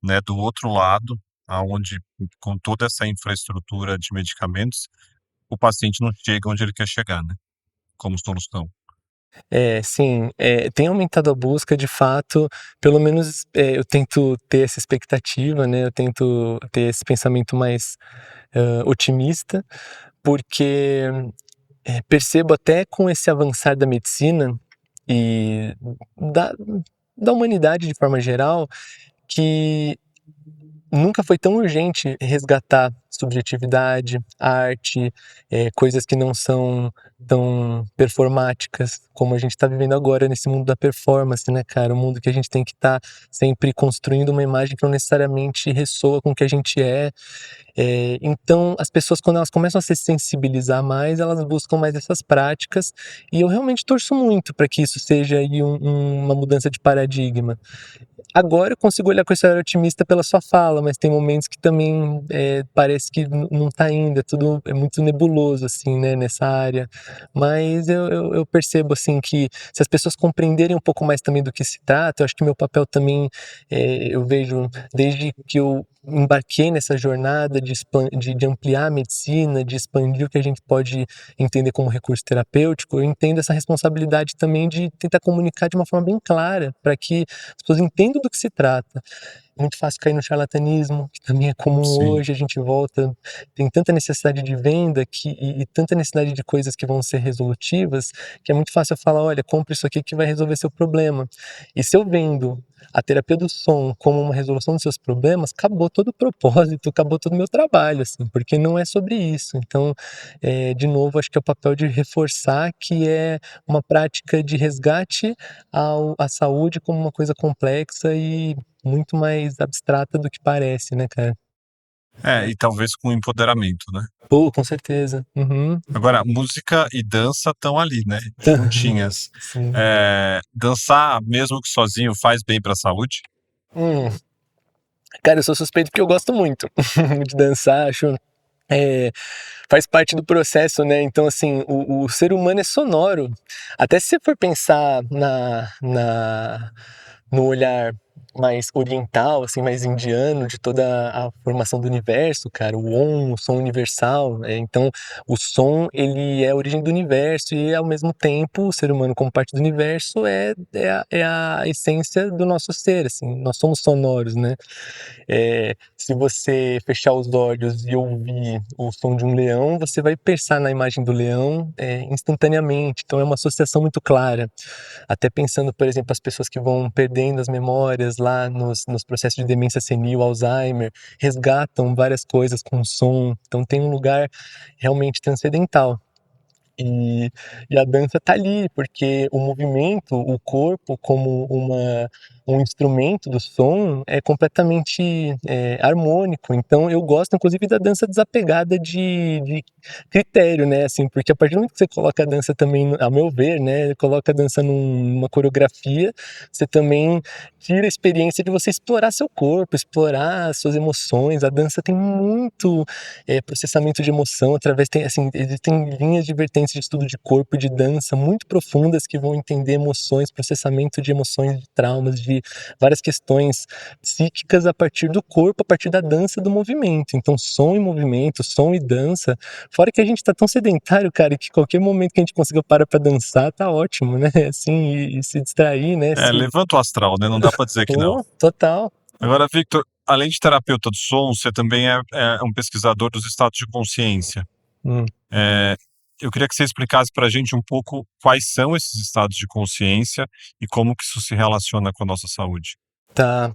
né, do outro lado, aonde com toda essa infraestrutura de medicamentos, o paciente não chega onde ele quer chegar, né, como solução. Sim, tem aumentado a busca de fato, pelo menos, eu tento ter essa expectativa, né, eu tento ter esse pensamento mais, otimista, porque, percebo até com esse avançar da medicina e da da humanidade de forma geral, que nunca foi tão urgente resgatar subjetividade, arte, coisas que não são tão performáticas, como a gente está vivendo agora nesse mundo da performance, né, cara? Um mundo que a gente tem que estar sempre construindo uma imagem que não necessariamente ressoa com o que a gente é. Então, as pessoas, quando elas começam a se sensibilizar mais, elas buscam mais essas práticas, e eu realmente torço muito para que isso seja aí uma mudança de paradigma. Agora eu consigo olhar com esse olhar otimista pela sua fala, mas tem momentos que também, parece que não tá indo, tudo é muito nebuloso, assim, né, nessa área. Mas eu percebo, assim, que se as pessoas compreenderem um pouco mais também do que se trata, eu acho que meu papel também, eu vejo desde que eu embarquei nessa jornada de ampliar a medicina, de expandir o que a gente pode entender como recurso terapêutico, eu entendo essa responsabilidade também de tentar comunicar de uma forma bem clara, para que as pessoas entendam do que se trata. É muito fácil cair no charlatanismo, que também é comum Sim. hoje, a gente volta, tem tanta necessidade de venda e tanta necessidade de coisas que vão ser resolutivas, que é muito fácil eu falar: "Olha, compre isso aqui que vai resolver seu problema". E se eu vendo a terapia do som como uma resolução dos seus problemas, acabou todo o propósito, acabou todo o meu trabalho, assim, porque não é sobre isso. Então, de novo, acho que é o papel de reforçar que é uma prática de resgate à saúde como uma coisa complexa e muito mais abstrata do que parece, né, cara. E talvez com empoderamento, né. Pô, com certeza. Uhum. Agora, música e dança estão ali, né, juntinhas. Sim. Dançar, mesmo que sozinho, faz bem para a saúde? Hum. Cara, eu sou suspeito porque eu gosto muito de dançar, acho, eh, faz parte do processo, né, então assim, o ser humano é sonoro. Até se você for pensar no olhar mais oriental, assim, mais indiano, de toda a formação do universo, cara, o Om, o som universal, então o som, ele é a origem do universo e, ao mesmo tempo, o ser humano como parte do universo é a essência do nosso ser, assim, nós somos sonoros, né. Se você fechar os olhos e ouvir o som de um leão, você vai pensar na imagem do leão, instantaneamente, então é uma associação muito clara. Até pensando, por exemplo, as pessoas que vão perdendo as memórias lá nos processos de demência senil, Alzheimer, resgatam várias coisas com o som, então tem um lugar realmente transcendental. E e a dança tá ali, porque o movimento, o corpo como um instrumento do som é completamente, harmônico, então eu gosto inclusive da dança desapegada de critério, né, assim, porque a partir do momento que você coloca a dança também, ao meu ver, né, coloca a dança numa coreografia, você também tira a experiência de você explorar seu corpo, explorar as suas emoções, a dança tem muito, processamento de emoção através tem, assim, existem linhas de vertentes de estudo de corpo e de dança muito profundas que vão entender emoções, processamento de emoções, de traumas, de várias questões psíquicas a partir do corpo, a partir da dança, do movimento. Então, som e movimento, som e dança, fora que a gente tá tão sedentário, cara, que qualquer momento que a gente consiga parar pra dançar tá ótimo, né, assim, e se distrair, né, Levanta o astral, né, não dá para dizer que não. Pô, total. Agora, Victor, além de terapeuta do som, você também é um pesquisador dos estados de consciência. Hum, Eh, eu queria que você explicasse para a gente um pouco quais são esses estados de consciência e como que isso se relaciona com a nossa saúde. tá.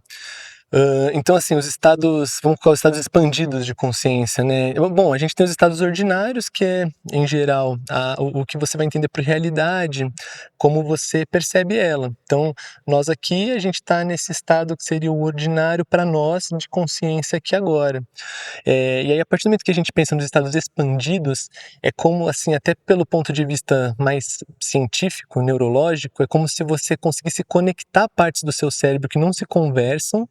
Então, assim, os estados, vamos colocar os estados expandidos de consciência, né? Bom, a gente tem os estados ordinários, que é, em geral, o que você vai entender por realidade, como você percebe ela. Então, nós aqui, a gente está nesse estado que seria o ordinário para nós, de consciência aqui agora. E aí, a partir do momento que a gente pensa nos estados expandidos, é como, assim, até pelo ponto de vista mais científico, neurológico, é como se você conseguisse conectar partes do seu cérebro que não se conversam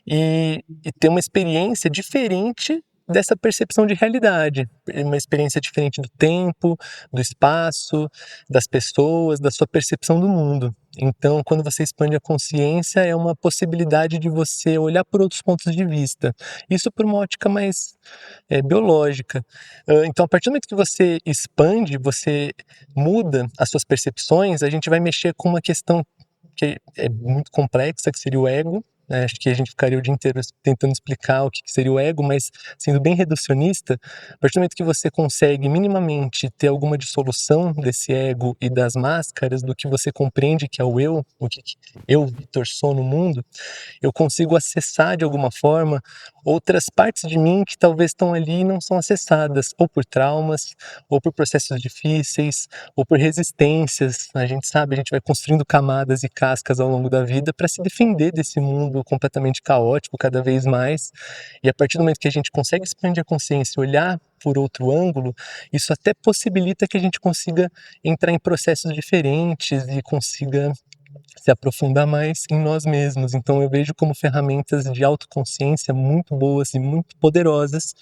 e ter uma experiência diferente dessa percepção de realidade, uma experiência diferente do tempo, do espaço, das pessoas, da sua percepção do mundo. Então, quando você expande a consciência, é uma possibilidade de você olhar por outros pontos de vista. Isso por uma ótica mais biológica. Então, a partir do momento que você expande, você muda as suas percepções, a gente vai mexer com uma questão que é muito complexa, que seria o ego, né? Acho que a gente ficaria o dia inteiro tentando explicar o que seria o ego, mas sendo bem reducionista, a partir do momento que você consegue minimamente ter alguma dissolução desse ego e das máscaras, do que você compreende que é o eu, o que eu, Vitor, sou no mundo, eu consigo acessar de alguma forma outras partes de mim que talvez estão ali e não são acessadas, ou por traumas, ou por processos difíceis, ou por resistências. A gente sabe, a gente vai construindo camadas e cascas ao longo da vida para se defender desse mundo completamente caótico cada vez mais. E a partir do momento que a gente consegue expandir a consciência e olhar por outro ângulo, isso até possibilita que a gente consiga entrar em processos diferentes e consiga se aprofundar mais em nós mesmos. Então eu vejo como ferramentas de autoconsciência muito boas e muito poderosas,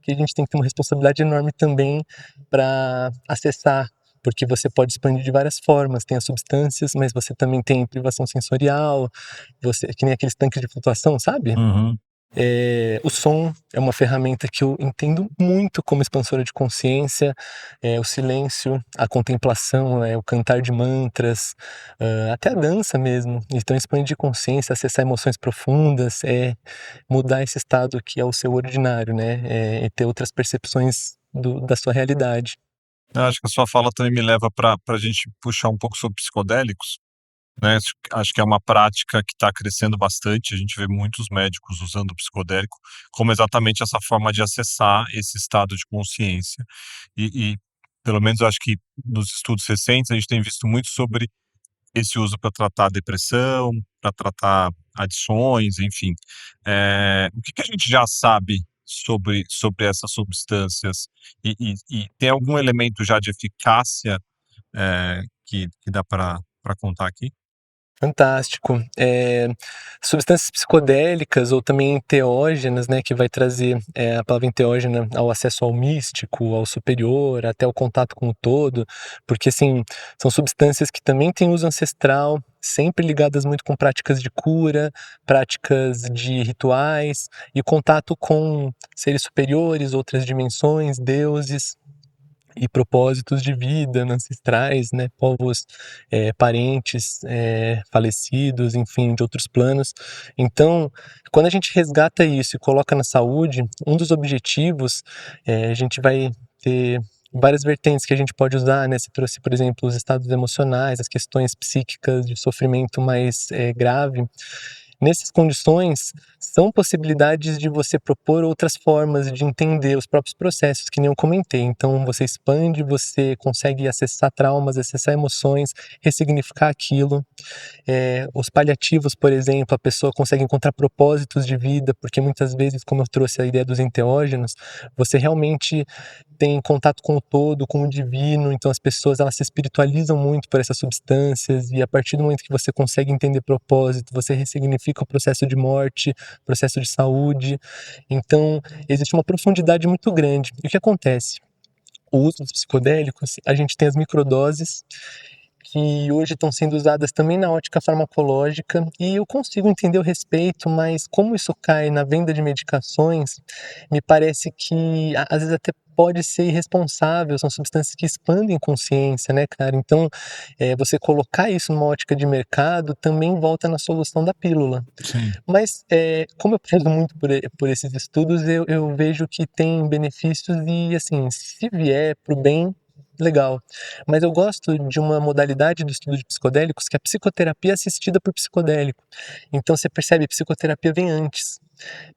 que a gente tem que ter uma responsabilidade enorme também para acessar, porque você pode expandir de várias formas. Tem as substâncias, mas você também tem privação sensorial, você que nem aqueles tanques de flutuação, sabe? Uhum. O som é uma ferramenta que eu entendo muito como expansora de consciência, o silêncio, a contemplação, o cantar de mantras, até a dança mesmo. Então, expandir consciência, acessar emoções profundas, mudar esse estado que é o seu ordinário, né? E ter outras percepções da sua realidade. Eu acho que a sua fala também me leva para a gente puxar um pouco sobre psicodélicos, né? Acho que é uma prática que está crescendo bastante. A gente vê muitos médicos usando o psicodélico como exatamente essa forma de acessar esse estado de consciência. E pelo menos eu acho que nos estudos recentes a gente tem visto muito sobre esse uso para tratar a depressão, para tratar adições, enfim. O que a gente já sabe sobre essas substâncias? E tem algum elemento já de eficácia que dá para contar aqui? Fantástico. Substâncias psicodélicas ou também enteógenas, né, que vai trazer a palavra enteógena ao acesso ao místico, ao superior, até o contato com o todo, porque assim, são substâncias que também têm uso ancestral, sempre ligadas muito com práticas de cura, práticas de rituais e contato com seres superiores, outras dimensões, deuses e propósitos de vida ancestrais, né, povos parentes falecidos, enfim, de outros planos. Então, quando a gente resgata isso e coloca na saúde, um dos objetivos, a gente vai ter várias vertentes que a gente pode usar, né? Você trouxe, por exemplo, os estados emocionais, as questões psíquicas de sofrimento mais grave. Nessas condições, são possibilidades de você propor outras formas de entender os próprios processos, que nem eu comentei. Então, você expande, você consegue acessar traumas, acessar emoções, ressignificar aquilo. Os paliativos, por exemplo, a pessoa consegue encontrar propósitos de vida, porque muitas vezes, como eu trouxe a ideia dos enteógenos, você realmente tem contato com o todo, com o divino, então as pessoas elas se espiritualizam muito por essas substâncias e a partir do momento que você consegue entender propósito, você ressignifica o processo de morte, processo de saúde, então existe uma profundidade muito grande. E o que acontece? O uso dos psicodélicos, a gente tem as microdoses, que hoje estão sendo usadas também na ótica farmacológica, e eu consigo entender o respeito, mas como isso cai na venda de medicações, me parece que às vezes até pode ser irresponsável, são substâncias que expandem consciência, né, cara? Então, você colocar isso numa ótica de mercado também volta na solução da pílula. Sim. Mas, como eu prezo muito por esses estudos, eu vejo que tem benefícios e, assim, se vier pro bem, legal. Mas eu gosto de uma modalidade do estudo de psicodélicos, que é a psicoterapia assistida por psicodélico. Então você percebe, psicoterapia vem antes.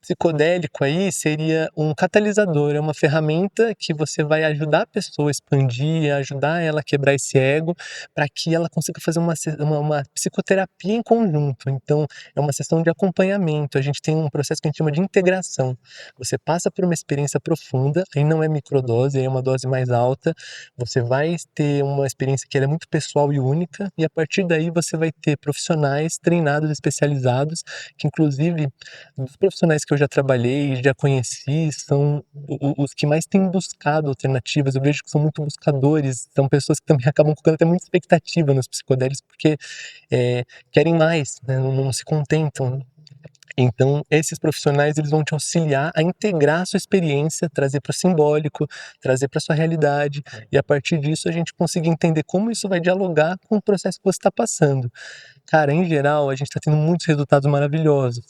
Psicodélico aí seria um catalisador, é uma ferramenta que você vai ajudar a pessoa a expandir, ajudar ela a quebrar esse ego, para que ela consiga fazer uma psicoterapia em conjunto. Então, é uma sessão de acompanhamento. A gente tem um processo que a gente chama de integração. Você passa por uma experiência profunda, aí não é microdose, aí é uma dose mais alta. Você vai ter uma experiência que ela é muito pessoal e única, e a partir daí você vai ter profissionais treinados, especializados, que inclusive dos profissionais profissionais que eu já trabalhei, já conheci, são os que mais têm buscado alternativas. Eu vejo que são muito buscadores, são pessoas que também acabam colocando até muita expectativa nos psicodélicos, porque querem mais, né? Não se contentam. Então, esses profissionais eles vão te auxiliar a integrar a sua experiência, trazer para o simbólico, trazer para a sua realidade, e a partir disso a gente conseguir entender como isso vai dialogar com o processo que você está passando. Cara, em geral, a gente está tendo muitos resultados maravilhosos,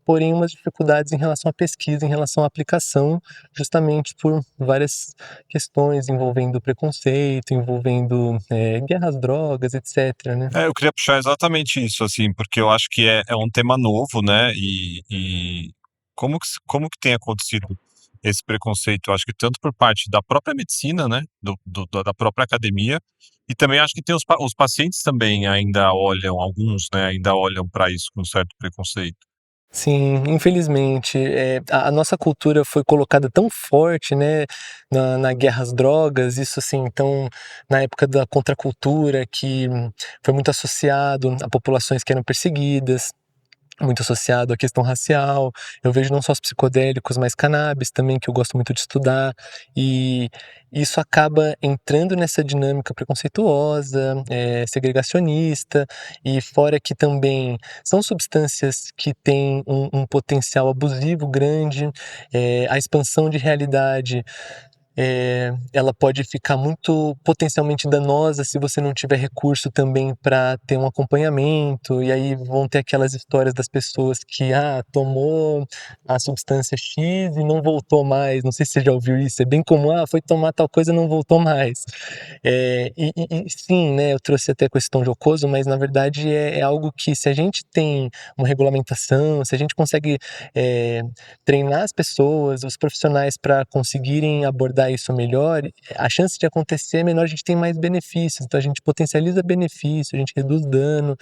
porém umas dificuldades em relação à pesquisa, em relação à aplicação, justamente por várias questões envolvendo preconceito, envolvendo guerra às drogas, etc, né? Eu queria puxar exatamente isso, assim, porque eu acho que é um tema novo, né? E como que tem acontecido esse preconceito? Eu acho que tanto por parte da própria medicina, né? Da própria academia, e também acho que tem os pacientes também ainda olham, alguns, né? Ainda olham para isso com certo preconceito. Sim, infelizmente, a nossa cultura foi colocada tão forte, né, na guerra às drogas, isso assim, então, na época da contracultura, que foi muito associado a populações que eram perseguidas, muito associado à questão racial. Eu vejo não só os psicodélicos, mas cannabis também, que eu gosto muito de estudar, e isso acaba entrando nessa dinâmica preconceituosa, segregacionista, e fora que também são substâncias que têm um potencial abusivo grande, a expansão de realidade ela pode ficar muito potencialmente danosa se você não tiver recurso também para ter um acompanhamento, e aí vão ter aquelas histórias das pessoas que, tomou a substância X e não voltou mais, não sei se você já ouviu isso, é bem comum, foi tomar tal coisa e não voltou mais. E sim, né, eu trouxe até com esse tom jocoso, mas na verdade é algo que se a gente tem uma regulamentação, se a gente consegue treinar as pessoas, os profissionais para conseguirem abordar isso melhor, a chance de acontecer é menor, a gente tem mais benefícios, então a gente potencializa benefício, a gente reduz dano,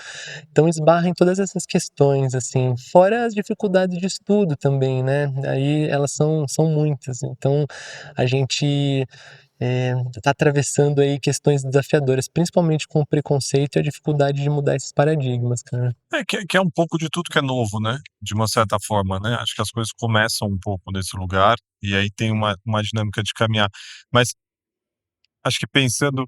então esbarra em todas essas questões, assim, fora as dificuldades de estudo também, né, aí elas são muitas, então a gente tá atravessando aí questões desafiadoras, principalmente com o preconceito e a dificuldade de mudar esses paradigmas, cara. Que é um pouco de tudo que é novo, né? De uma certa forma, né? Acho que as coisas começam um pouco nesse lugar e aí tem uma dinâmica de caminhar. Mas acho que pensando,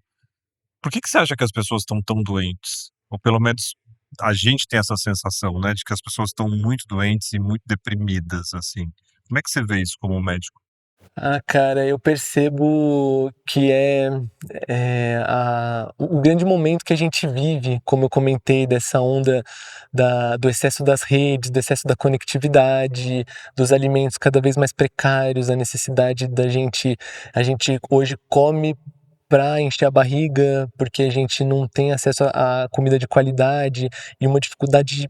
por que você acha que as pessoas estão tão doentes? Ou pelo menos a gente tem essa sensação, né? De que as pessoas estão muito doentes e muito deprimidas, assim. Como é que você vê isso como médico? Cara, eu percebo que o grande momento que a gente vive, como eu comentei, dessa onda do excesso das redes, do excesso da conectividade, dos alimentos cada vez mais precários, a necessidade a gente hoje come para encher a barriga, porque a gente não tem acesso a comida de qualidade e uma dificuldade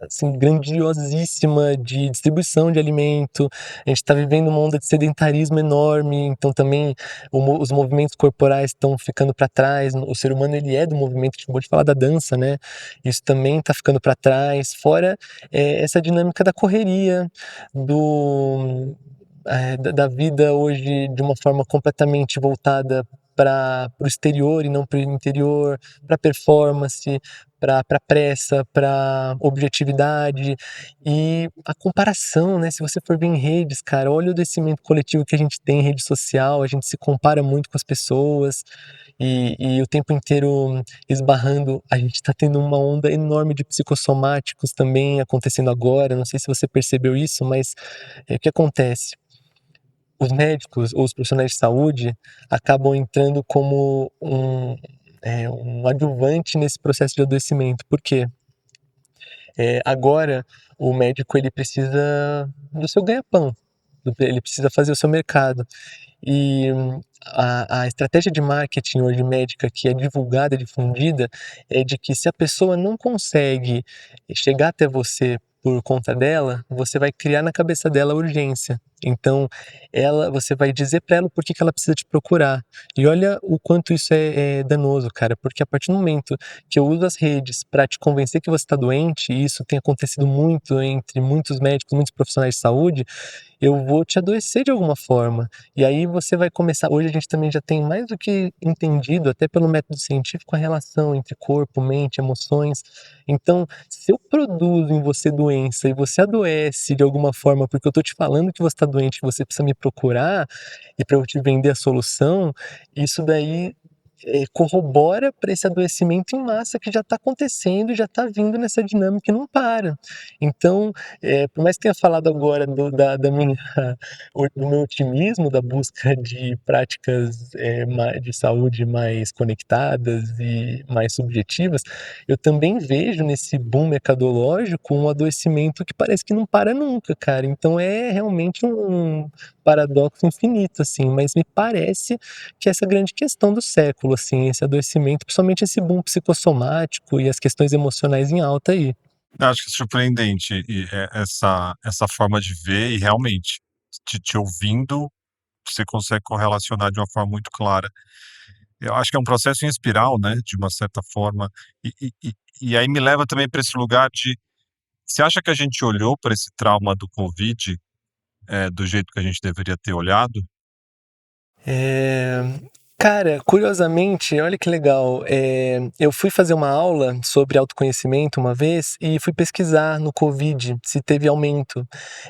assim, grandiosíssima de distribuição de alimento. A gente está vivendo uma onda de sedentarismo enorme, então também os movimentos corporais estão ficando para trás. O ser humano ele é do movimento, a gente acabou de falar da dança, né? Isso também está ficando para trás. Fora essa dinâmica da correria, da vida hoje de uma forma completamente voltada para o exterior e não para o interior, para performance, para pressa, para objetividade e a comparação, né? Se você for ver em redes, cara, olha o adoecimento coletivo que a gente tem em rede social, a gente se compara muito com as pessoas e o tempo inteiro esbarrando. A gente está tendo uma onda enorme de psicossomáticos também acontecendo agora. Não sei se você percebeu isso, mas o que acontece? Os médicos ou os profissionais de saúde acabam entrando como um adjuvante nesse processo de adoecimento. Por quê? Agora, o médico ele precisa do seu ganha-pão, ele precisa fazer o seu mercado. E a estratégia de marketing hoje médica que é divulgada, difundida, é de que se a pessoa não consegue chegar até você por conta dela, você vai criar na cabeça dela urgência. Então, você vai dizer para ela por que ela precisa te procurar. E olha o quanto isso é danoso, cara, porque a partir do momento que eu uso as redes para te convencer que você está doente, e isso tem acontecido muito entre muitos médicos, muitos profissionais de saúde, eu vou te adoecer de alguma forma. E aí você vai começar. Hoje a gente também já tem mais do que entendido, até pelo método científico, a relação entre corpo, mente, emoções. Então, se eu produzo em você doença doença e você adoece de alguma forma, porque eu tô te falando que você tá doente, que você precisa me procurar e para eu te vender a solução, isso daí corrobora para esse adoecimento em massa que já está acontecendo, já está vindo nessa dinâmica e não para. Então, por mais que tenha falado agora da minha, do meu otimismo, da busca de práticas de saúde mais conectadas e mais subjetivas, eu também vejo nesse boom mercadológico um adoecimento que parece que não para nunca, cara. Então é realmente um paradoxo infinito, assim, mas me parece que essa é a grande questão do século, assim, esse adoecimento, principalmente esse boom psicossomático e as questões emocionais em alta aí. Eu acho que é surpreendente essa forma de ver e realmente, te ouvindo, você consegue correlacionar de uma forma muito clara. Eu acho que é um processo em espiral, né, de uma certa forma, e aí me leva também para esse lugar de, você acha que a gente olhou para esse trauma do Covid, do jeito que a gente deveria ter olhado? É, Cara, curiosamente, olha que legal, eu fui fazer uma aula sobre autoconhecimento uma vez e fui pesquisar no Covid se teve aumento.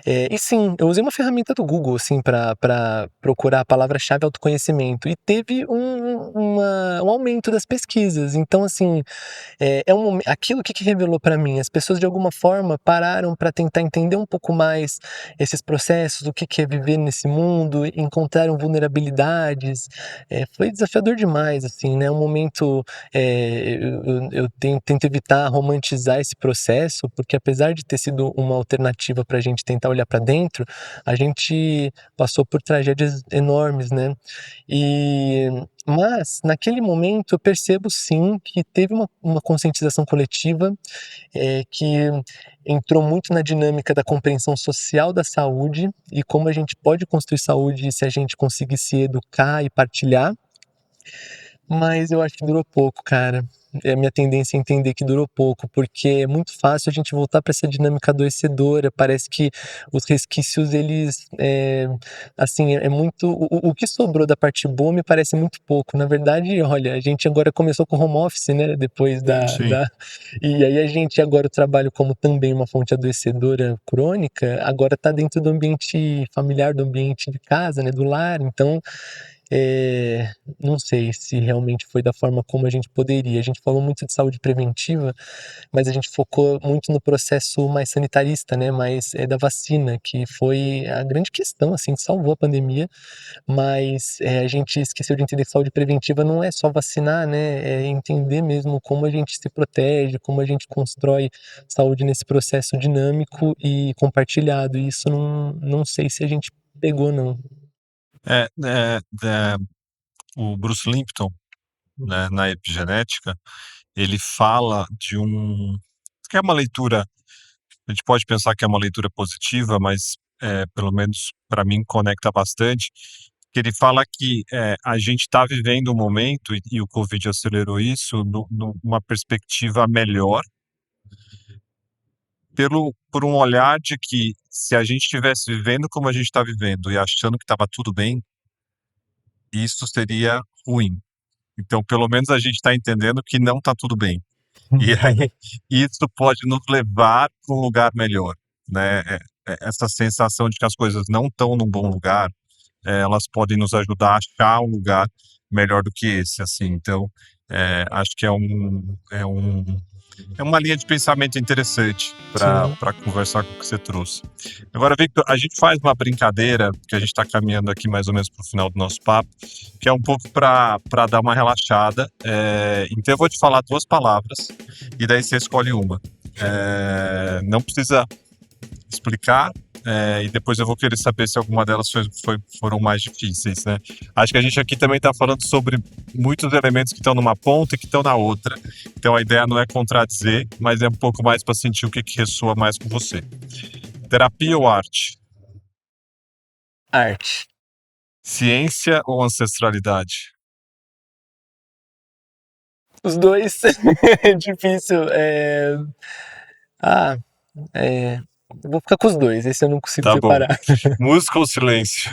E sim, eu usei uma ferramenta do Google, assim, para procurar a palavra-chave autoconhecimento e teve um aumento das pesquisas. Então, assim, aquilo que revelou para mim, as pessoas de alguma forma pararam para tentar entender um pouco mais esses processos, o que é viver nesse mundo, encontraram vulnerabilidades, foi desafiador demais, assim, né, um momento, eu tento evitar romantizar esse processo, porque apesar de ter sido uma alternativa para a gente tentar olhar para dentro, a gente passou por tragédias enormes, né, mas naquele momento eu percebo sim que teve uma conscientização coletiva, que entrou muito na dinâmica da compreensão social da saúde e como a gente pode construir saúde se a gente conseguir se educar e partilhar. Mas eu acho que durou pouco, cara. É a minha tendência a entender que durou pouco, porque é muito fácil a gente voltar para essa dinâmica adoecedora. Parece que os resquícios, eles, assim, é muito. O que sobrou da parte boa me parece muito pouco. Na verdade, olha, a gente agora começou com home office, né? Depois Sim. E aí a gente agora o trabalho como também uma fonte adoecedora crônica, agora está dentro do ambiente familiar, do ambiente de casa, né? Do lar. Então, não sei se realmente foi da forma como a gente poderia. A gente falou muito de saúde preventiva, mas a gente focou muito no processo mais sanitarista, né, mais, da vacina, que foi a grande questão, assim, que salvou a pandemia, mas, a gente esqueceu de entender que saúde preventiva não é só vacinar, né, é entender mesmo como a gente se protege, como a gente constrói saúde nesse processo dinâmico e compartilhado, e isso não sei se a gente pegou não. É, é, é, o Bruce Lipton, né, na epigenética, ele fala de que é uma leitura, a gente pode pensar que é uma leitura positiva, mas pelo menos para mim conecta bastante, que ele fala que a gente está vivendo um momento, e o Covid acelerou isso, numa perspectiva melhor, por um olhar de que, se a gente estivesse vivendo como a gente está vivendo e achando que estava tudo bem, isso seria ruim. Então, pelo menos a gente está entendendo que não está tudo bem. E aí, isso pode nos levar para um lugar melhor, né? Essa sensação de que as coisas não estão num bom lugar, elas podem nos ajudar a achar um lugar melhor do que esse, assim. Então, acho que é uma linha de pensamento interessante Sim. para conversar com o que você trouxe. Agora, Victor, a gente faz uma brincadeira, que a gente está caminhando aqui mais ou menos para o final do nosso papo, que é um pouco para dar uma relaxada. Então, eu vou te falar duas palavras e daí você escolhe uma. Não precisa explicar, e depois eu vou querer saber se alguma delas foram mais difíceis, né? Acho que a gente aqui também está falando sobre muitos elementos que estão numa ponta e que estão na outra. Então a ideia não é contradizer, mas é um pouco mais para sentir o que ressoa mais com você. Terapia ou arte? Arte. Ciência ou ancestralidade? Os dois é difícil. Ah, eu vou ficar com os dois, esse eu não consigo Tá bom. separar. Música ou silêncio?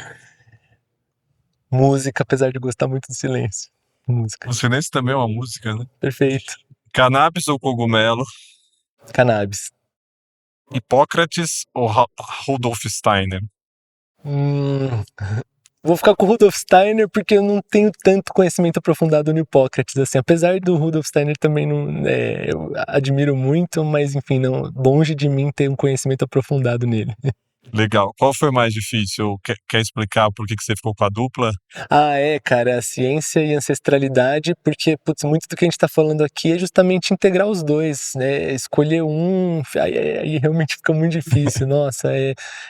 Música, apesar de gostar muito do silêncio. Música. O silêncio também é uma música, né? Perfeito. Cannabis ou cogumelo? Cannabis. Hipócrates ou Rudolf Steiner? Hum, Vou ficar com o Rudolf Steiner porque eu não tenho tanto conhecimento aprofundado no Hipócrates, assim, apesar do Rudolf Steiner também não, eu admiro muito, mas enfim, não, longe de mim ter um conhecimento aprofundado nele. Legal. Qual foi mais difícil? Quer explicar por que você ficou com a dupla? Cara, a ciência e ancestralidade, porque, putz, muito do que a gente tá falando aqui é justamente integrar os dois, né? Escolher um, aí realmente fica muito difícil. Nossa,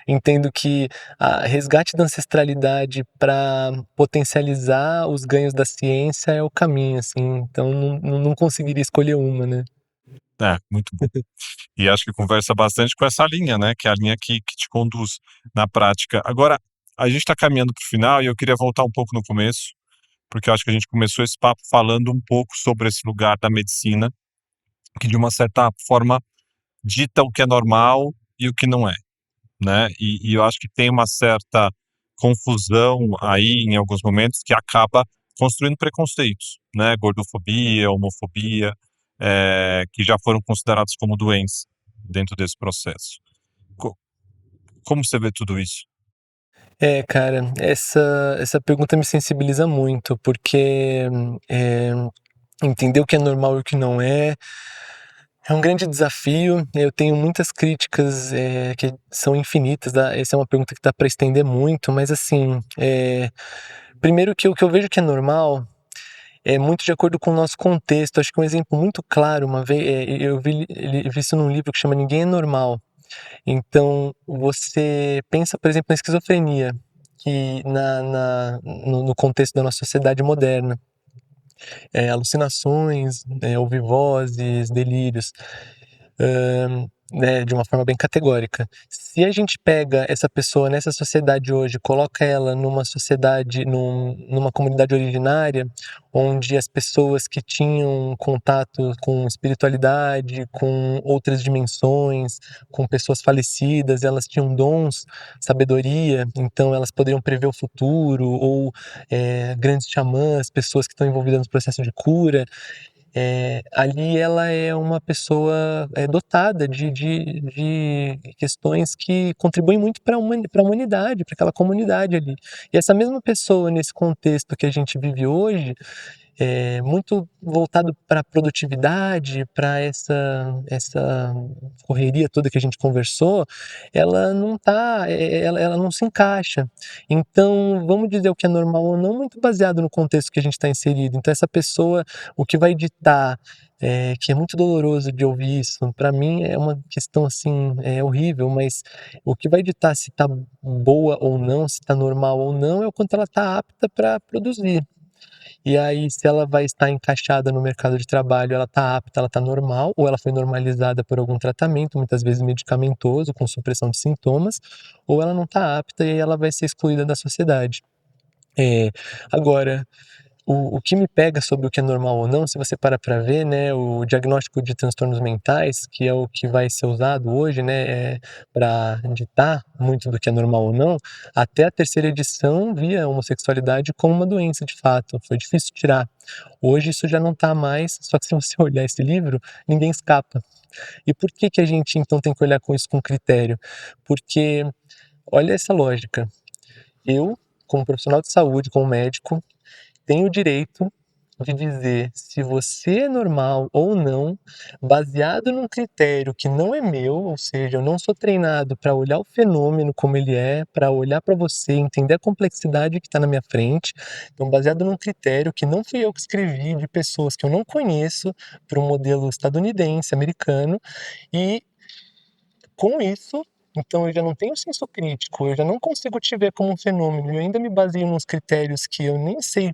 entendo que a resgate da ancestralidade para potencializar os ganhos da ciência é o caminho, assim. Então não conseguiria escolher uma, né? Muito bom. E acho que conversa bastante com essa linha, né? Que é a linha que te conduz na prática. Agora, a gente está caminhando para o final e eu queria voltar um pouco no começo, porque eu acho que a gente começou esse papo falando um pouco sobre esse lugar da medicina, que de uma certa forma dita o que é normal e o que não é, né? E eu acho que tem uma certa confusão aí em alguns momentos que acaba construindo preconceitos, né? Gordofobia, homofobia, que já foram considerados como doença dentro desse processo. Como você vê tudo isso? Cara, essa pergunta me sensibiliza muito, porque é, entender o que é normal e o que não é um grande desafio. Eu tenho muitas críticas que são infinitas. Essa é uma pergunta que dá para estender muito, mas assim, primeiro que o que eu vejo que é normal é muito de acordo com o nosso contexto. Acho que um exemplo muito claro, uma vez, eu vi isso num livro que chama Ninguém é Normal. Então, você pensa, por exemplo, na esquizofrenia, que no contexto da nossa sociedade moderna, alucinações, ouvir vozes, delírios, né, de uma forma bem categórica. Se a gente pega essa pessoa nessa sociedade hoje, coloca ela numa sociedade, numa comunidade originária, onde as pessoas que tinham contato com espiritualidade, com outras dimensões, com pessoas falecidas, elas tinham dons, sabedoria, então elas poderiam prever o futuro, ou grandes xamãs, pessoas que estão envolvidas no processo de cura. Ali ela é uma pessoa dotada de questões que contribuem muito para a humanidade, para aquela comunidade ali. E essa mesma pessoa, nesse contexto que a gente vive hoje, muito voltado para a produtividade, para essa correria toda que a gente conversou, ela não tá, ela não se encaixa. Então, vamos dizer o que é normal ou não, muito baseado no contexto que a gente está inserido. Então, essa pessoa, o que vai ditar, que é muito doloroso de ouvir isso, para mim é uma questão assim, horrível, mas o que vai ditar se está boa ou não, se está normal ou não, é o quanto ela está apta para produzir. E aí, se ela vai estar encaixada no mercado de trabalho, ela está apta, ela está normal, ou ela foi normalizada por algum tratamento, muitas vezes medicamentoso, com supressão de sintomas, ou ela não está apta e aí ela vai ser excluída da sociedade. Agora, o que me pega sobre o que é normal ou não, se você para para ver, né, o diagnóstico de transtornos mentais, que é o que vai ser usado hoje, né, para ditar muito do que é normal ou não, até a terceira edição via a homossexualidade como uma doença de fato. Foi difícil tirar. Hoje isso já não está mais, só que se você olhar esse livro, ninguém escapa. E por que que a gente então tem que olhar com isso com critério? Porque olha essa lógica. Eu, como profissional de saúde, como médico, tem o direito de dizer se você é normal ou não, baseado num critério que não é meu, ou seja, eu não sou treinado para olhar o fenômeno como ele é, para olhar para você, entender a complexidade que está na minha frente. Então, baseado num critério que não fui eu que escrevi, de pessoas que eu não conheço, para um modelo estadunidense, americano, e com isso, então eu já não tenho senso crítico, eu já não consigo te ver como um fenômeno, eu ainda me baseio nos critérios que eu nem sei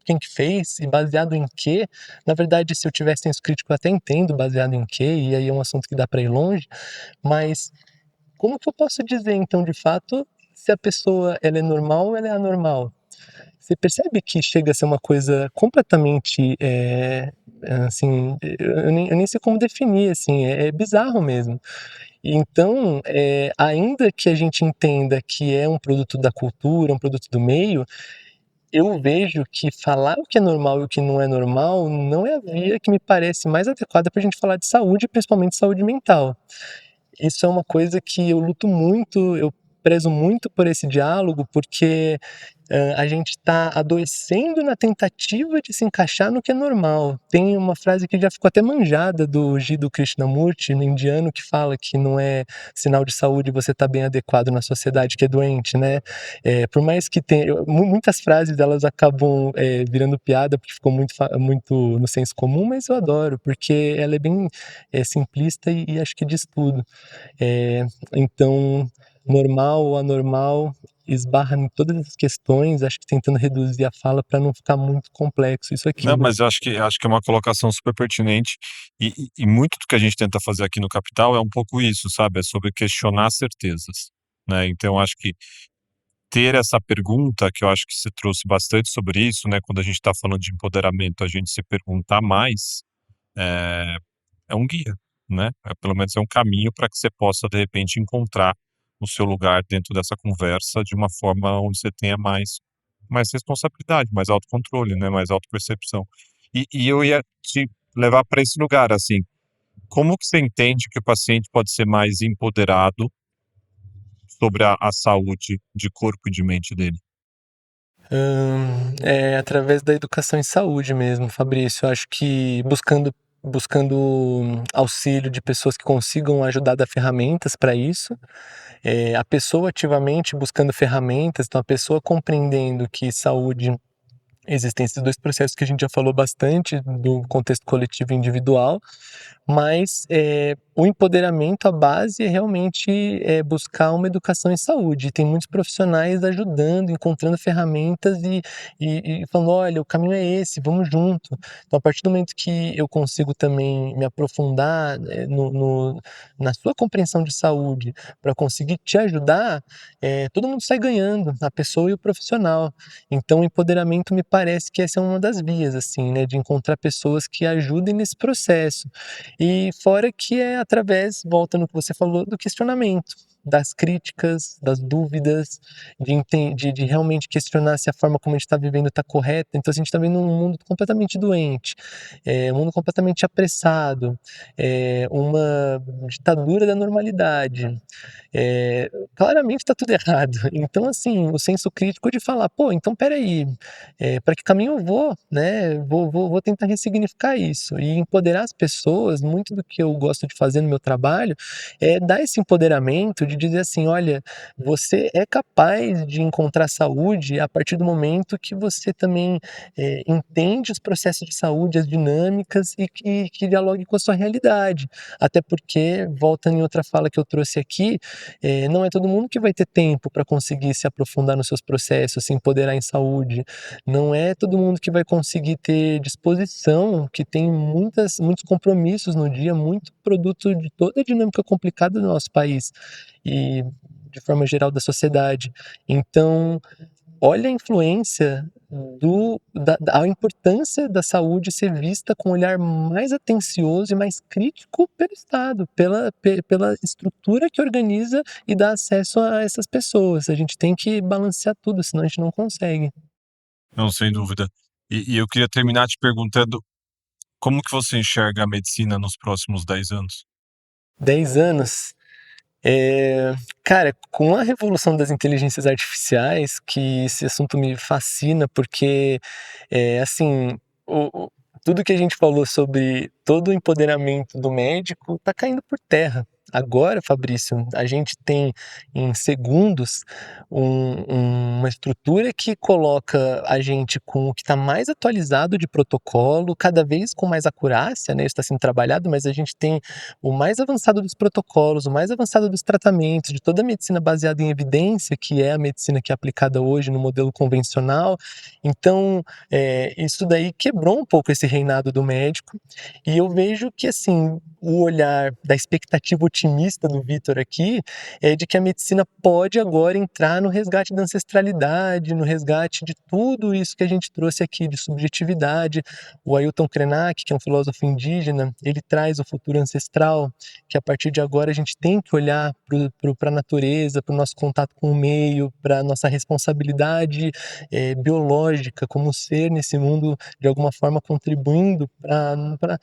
quem que fez e baseado em quê. Na verdade, se eu tivesse senso crítico, eu até entendo baseado em quê, e aí é um assunto que dá para ir longe, mas como que eu posso dizer, então, de fato, se a pessoa ela é normal ou ela é anormal? Você percebe que chega a ser uma coisa completamente, assim, eu nem sei como definir, assim, é bizarro mesmo. Então, ainda que a gente entenda que é um produto da cultura, um produto do meio, eu vejo que falar o que é normal e o que não é normal não é a via que me parece mais adequada para a gente falar de saúde, principalmente saúde mental. isso é uma coisa que eu luto muito, eu prezo muito por esse diálogo, porque a gente está adoecendo na tentativa de se encaixar no que é normal. Tem uma frase que já ficou até manjada do Jiddu Krishnamurti, no indiano, que fala que não é sinal de saúde você estar bem adequado na sociedade que é doente, né? Por mais que tenha... Muitas frases, elas acabam virando piada, porque ficou muito no senso comum, mas eu adoro, porque ela é bem simplista e acho que diz tudo. Então, normal ou anormal, esbarra em todas as questões, acho que tentando reduzir a fala para não ficar muito complexo isso aqui, Não, né? mas eu acho que é uma colocação super pertinente e muito do que a gente tenta fazer aqui no Capital é um pouco isso, sabe? É sobre questionar certezas, né? Então, acho que ter essa pergunta, que eu acho que você trouxe bastante sobre isso, né? Quando a gente está falando de empoderamento, a gente se perguntar mais, é, é um guia, né? Pelo menos é um caminho para que você possa, de repente, encontrar o seu lugar dentro dessa conversa de uma forma onde você tenha mais responsabilidade, mais autocontrole, né? Mais autopercepção. E eu ia te levar para esse lugar, assim, como que você entende que o paciente pode ser mais empoderado sobre a saúde de corpo e de mente dele? É através da educação em saúde mesmo, Fabrício. Eu acho que buscando auxílio de pessoas que consigam ajudar, dar ferramentas para isso. A pessoa ativamente buscando ferramentas, então a pessoa compreendendo que saúde existem esses dois processos que a gente já falou bastante do contexto coletivo e individual, mas o empoderamento, a base é realmente buscar uma educação em saúde. Tem muitos profissionais ajudando, encontrando ferramentas e falando, olha, o caminho é esse, vamos junto. Então, a partir do momento que eu consigo também me aprofundar na sua compreensão de saúde para conseguir te ajudar, todo mundo sai ganhando, a pessoa e o profissional. Então, o empoderamento me parece que essa é uma das vias, assim, né, de encontrar pessoas que ajudem nesse processo. E fora que é através, volta no que você falou, do questionamento, das críticas, das dúvidas, de realmente questionar se a forma como a gente está vivendo está correta. Então, a gente está vendo um mundo completamente doente, um mundo completamente apressado, uma ditadura da normalidade. Claramente está tudo errado. Então, assim, o senso crítico de falar, pô, então peraí, para que caminho eu vou, né? Vou tentar ressignificar isso e empoderar as pessoas. Muito do que eu gosto de fazer no meu trabalho é dar esse empoderamento de dizer assim, olha, você é capaz de encontrar saúde a partir do momento que você também entende os processos de saúde, as dinâmicas e que dialogue com a sua realidade. Até porque, voltando em outra fala que eu trouxe aqui, não é todo mundo que vai ter tempo para conseguir se aprofundar nos seus processos, se empoderar em saúde. Não é todo mundo que vai conseguir ter disposição, que tem muitos compromissos no dia, muito produto de toda a dinâmica complicada do nosso país e, de forma geral, da sociedade. Então, olha a influência a importância da saúde ser vista com um olhar mais atencioso e mais crítico pelo Estado, pela estrutura que organiza e dá acesso a essas pessoas. A gente tem que balancear tudo, senão a gente não consegue. Não, sem dúvida. E eu queria terminar te perguntando como que você enxerga a medicina nos próximos 10 anos? 10 anos. Cara, com a revolução das inteligências artificiais, que esse assunto me fascina, porque, assim, o tudo que a gente falou sobre todo o empoderamento do médico tá caindo por terra. Agora, Fabrício, a gente tem em segundos uma estrutura que coloca a gente com o que está mais atualizado de protocolo, cada vez com mais acurácia, né? Isso está sendo trabalhado, mas a gente tem o mais avançado dos protocolos, o mais avançado dos tratamentos, de toda a medicina baseada em evidência, que é a medicina que é aplicada hoje no modelo convencional. Então, isso daí quebrou um pouco esse reinado do médico, e eu vejo que, assim, o olhar da expectativa otimista do Vitor aqui é de que a medicina pode agora entrar no resgate da ancestralidade, no resgate de tudo isso que a gente trouxe aqui de subjetividade. O Ailton Krenak, que é um filósofo indígena, ele traz o futuro ancestral, que a partir de agora a gente tem que olhar para a natureza, para o nosso contato com o meio, para a nossa responsabilidade biológica como ser nesse mundo, de alguma forma contribuindo para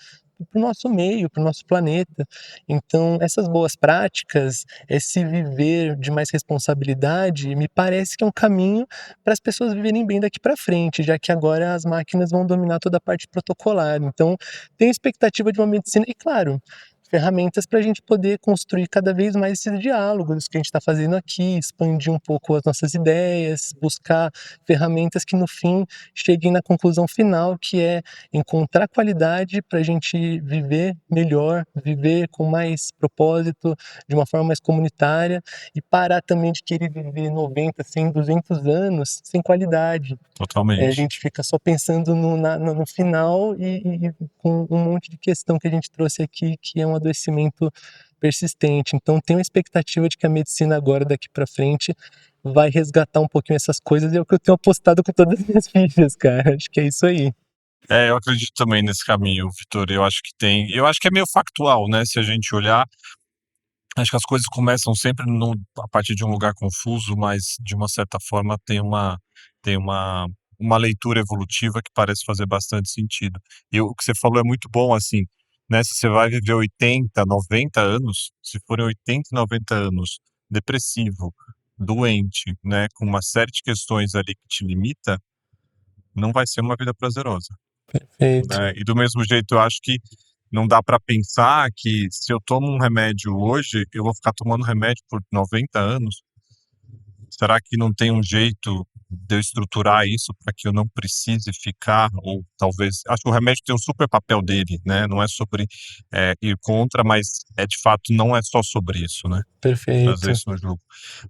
o nosso meio, para o nosso planeta. Então, essas boas práticas, esse viver de mais responsabilidade, me parece que é um caminho para as pessoas viverem bem daqui para frente, já que agora as máquinas vão dominar toda a parte protocolar. Então, tenho expectativa de uma medicina e, claro, ferramentas para a gente poder construir cada vez mais esses diálogos que a gente está fazendo aqui, expandir um pouco as nossas ideias, buscar ferramentas que no fim cheguem na conclusão final, que é encontrar qualidade para a gente viver melhor, viver com mais propósito, de uma forma mais comunitária e parar também de querer viver 90, 100, 200 anos sem qualidade. A Totalmente. gente fica só pensando no final e com um monte de questão que a gente trouxe aqui, que é um adoecimento persistente. Então, tenho a expectativa de que a medicina agora, daqui para frente, vai resgatar um pouquinho essas coisas, e é o que eu tenho apostado com todas as minhas filhas, cara. Acho que é isso aí. Eu acredito também nesse caminho, Vitor. Eu acho que é meio factual, né? Se a gente olhar, acho que as coisas começam sempre a partir de um lugar confuso, mas de uma certa forma tem uma leitura evolutiva que parece fazer bastante sentido. E o que você falou é muito bom, assim, né? Se você vai viver 80, 90 anos, se forem 80, 90 anos depressivo, doente, né, com uma série de questões ali que te limita, não vai ser uma vida prazerosa, Perfeito. né? E do mesmo jeito, eu acho que não dá para pensar que se eu tomo um remédio hoje, eu vou ficar tomando remédio por 90 anos. Será que não tem um jeito de eu estruturar isso para que eu não precise ficar, ou talvez, acho que o remédio tem um super papel dele, né? Não é sobre ir contra, mas de fato não é só sobre isso, né? Trazer Perfeito. isso no jogo.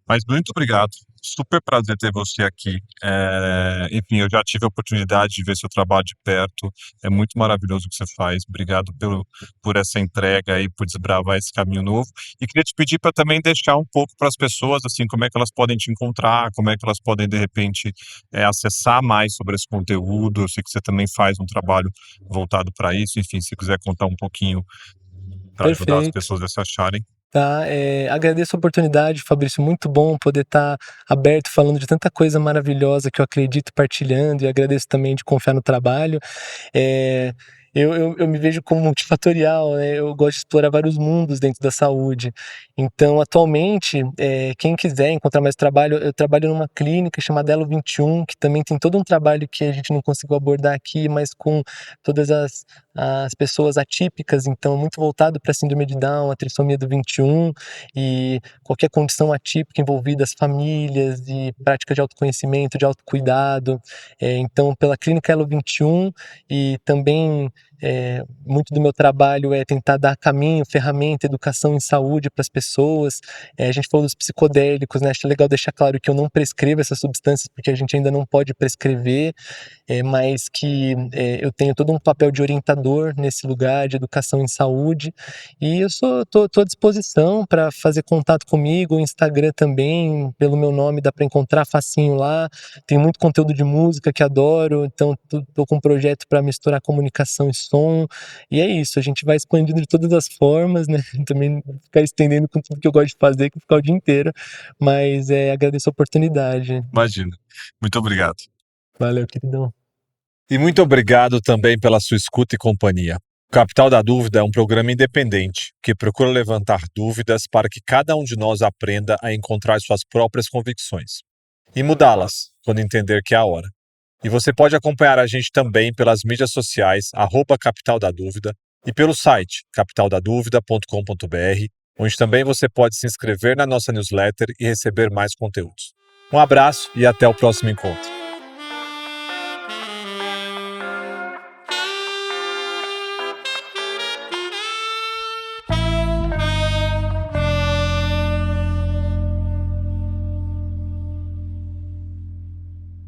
Mas muito obrigado. Super prazer ter você aqui. Enfim, eu já tive a oportunidade de ver seu trabalho de perto. É muito maravilhoso o que você faz. Obrigado por essa entrega aí, por desbravar esse caminho novo. E queria te pedir para também deixar um pouco para as pessoas, assim, como é que elas podem te encontrar, como é que elas podem, de repente, acessar mais sobre esse conteúdo. Eu sei que você também faz um trabalho voltado para isso. Enfim, se quiser contar um pouquinho para ajudar as Perfeito. pessoas a se acharem. Tá, agradeço a oportunidade, Fabrício, muito bom poder estar aberto falando de tanta coisa maravilhosa que eu acredito, partilhando, e agradeço também de confiar no trabalho. Eu me vejo como multifatorial, né? Eu gosto de explorar vários mundos dentro da saúde. Então, atualmente, quem quiser encontrar mais trabalho, eu trabalho numa clínica chamada Elo 21, que também tem todo um trabalho que a gente não conseguiu abordar aqui, mas com todas as pessoas atípicas, então muito voltado para a síndrome de Down, a trissomia do 21 e qualquer condição atípica envolvida, as famílias e prática de autoconhecimento, de autocuidado. Então, pela Clínica Elo 21 e também muito do meu trabalho é tentar dar caminho, ferramenta, educação em saúde para as pessoas. A gente falou dos psicodélicos, né? Acho legal deixar claro que eu não prescrevo essas substâncias porque a gente ainda não pode prescrever, mas que eu tenho todo um papel de orientador nesse lugar de educação em saúde, e eu tô à disposição para fazer contato comigo. O Instagram também, pelo meu nome, dá para encontrar facinho lá. Tem muito conteúdo de música que adoro, então tô com um projeto para misturar comunicação e som, e é isso, a gente vai expandindo de todas as formas, né? Também não ficar estendendo com tudo que eu gosto de fazer, que ficar o dia inteiro, mas agradeço a oportunidade. Imagina. Muito obrigado. Valeu, queridão. E muito obrigado também pela sua escuta e companhia. O Capital da Dúvida é um programa independente que procura levantar dúvidas para que cada um de nós aprenda a encontrar suas próprias convicções e mudá-las quando entender que é a hora. E você pode acompanhar a gente também pelas mídias sociais, @Capital da Dúvida, e pelo site capitaldaduvida.com.br, onde também você pode se inscrever na nossa newsletter e receber mais conteúdos. Um abraço e até o próximo encontro.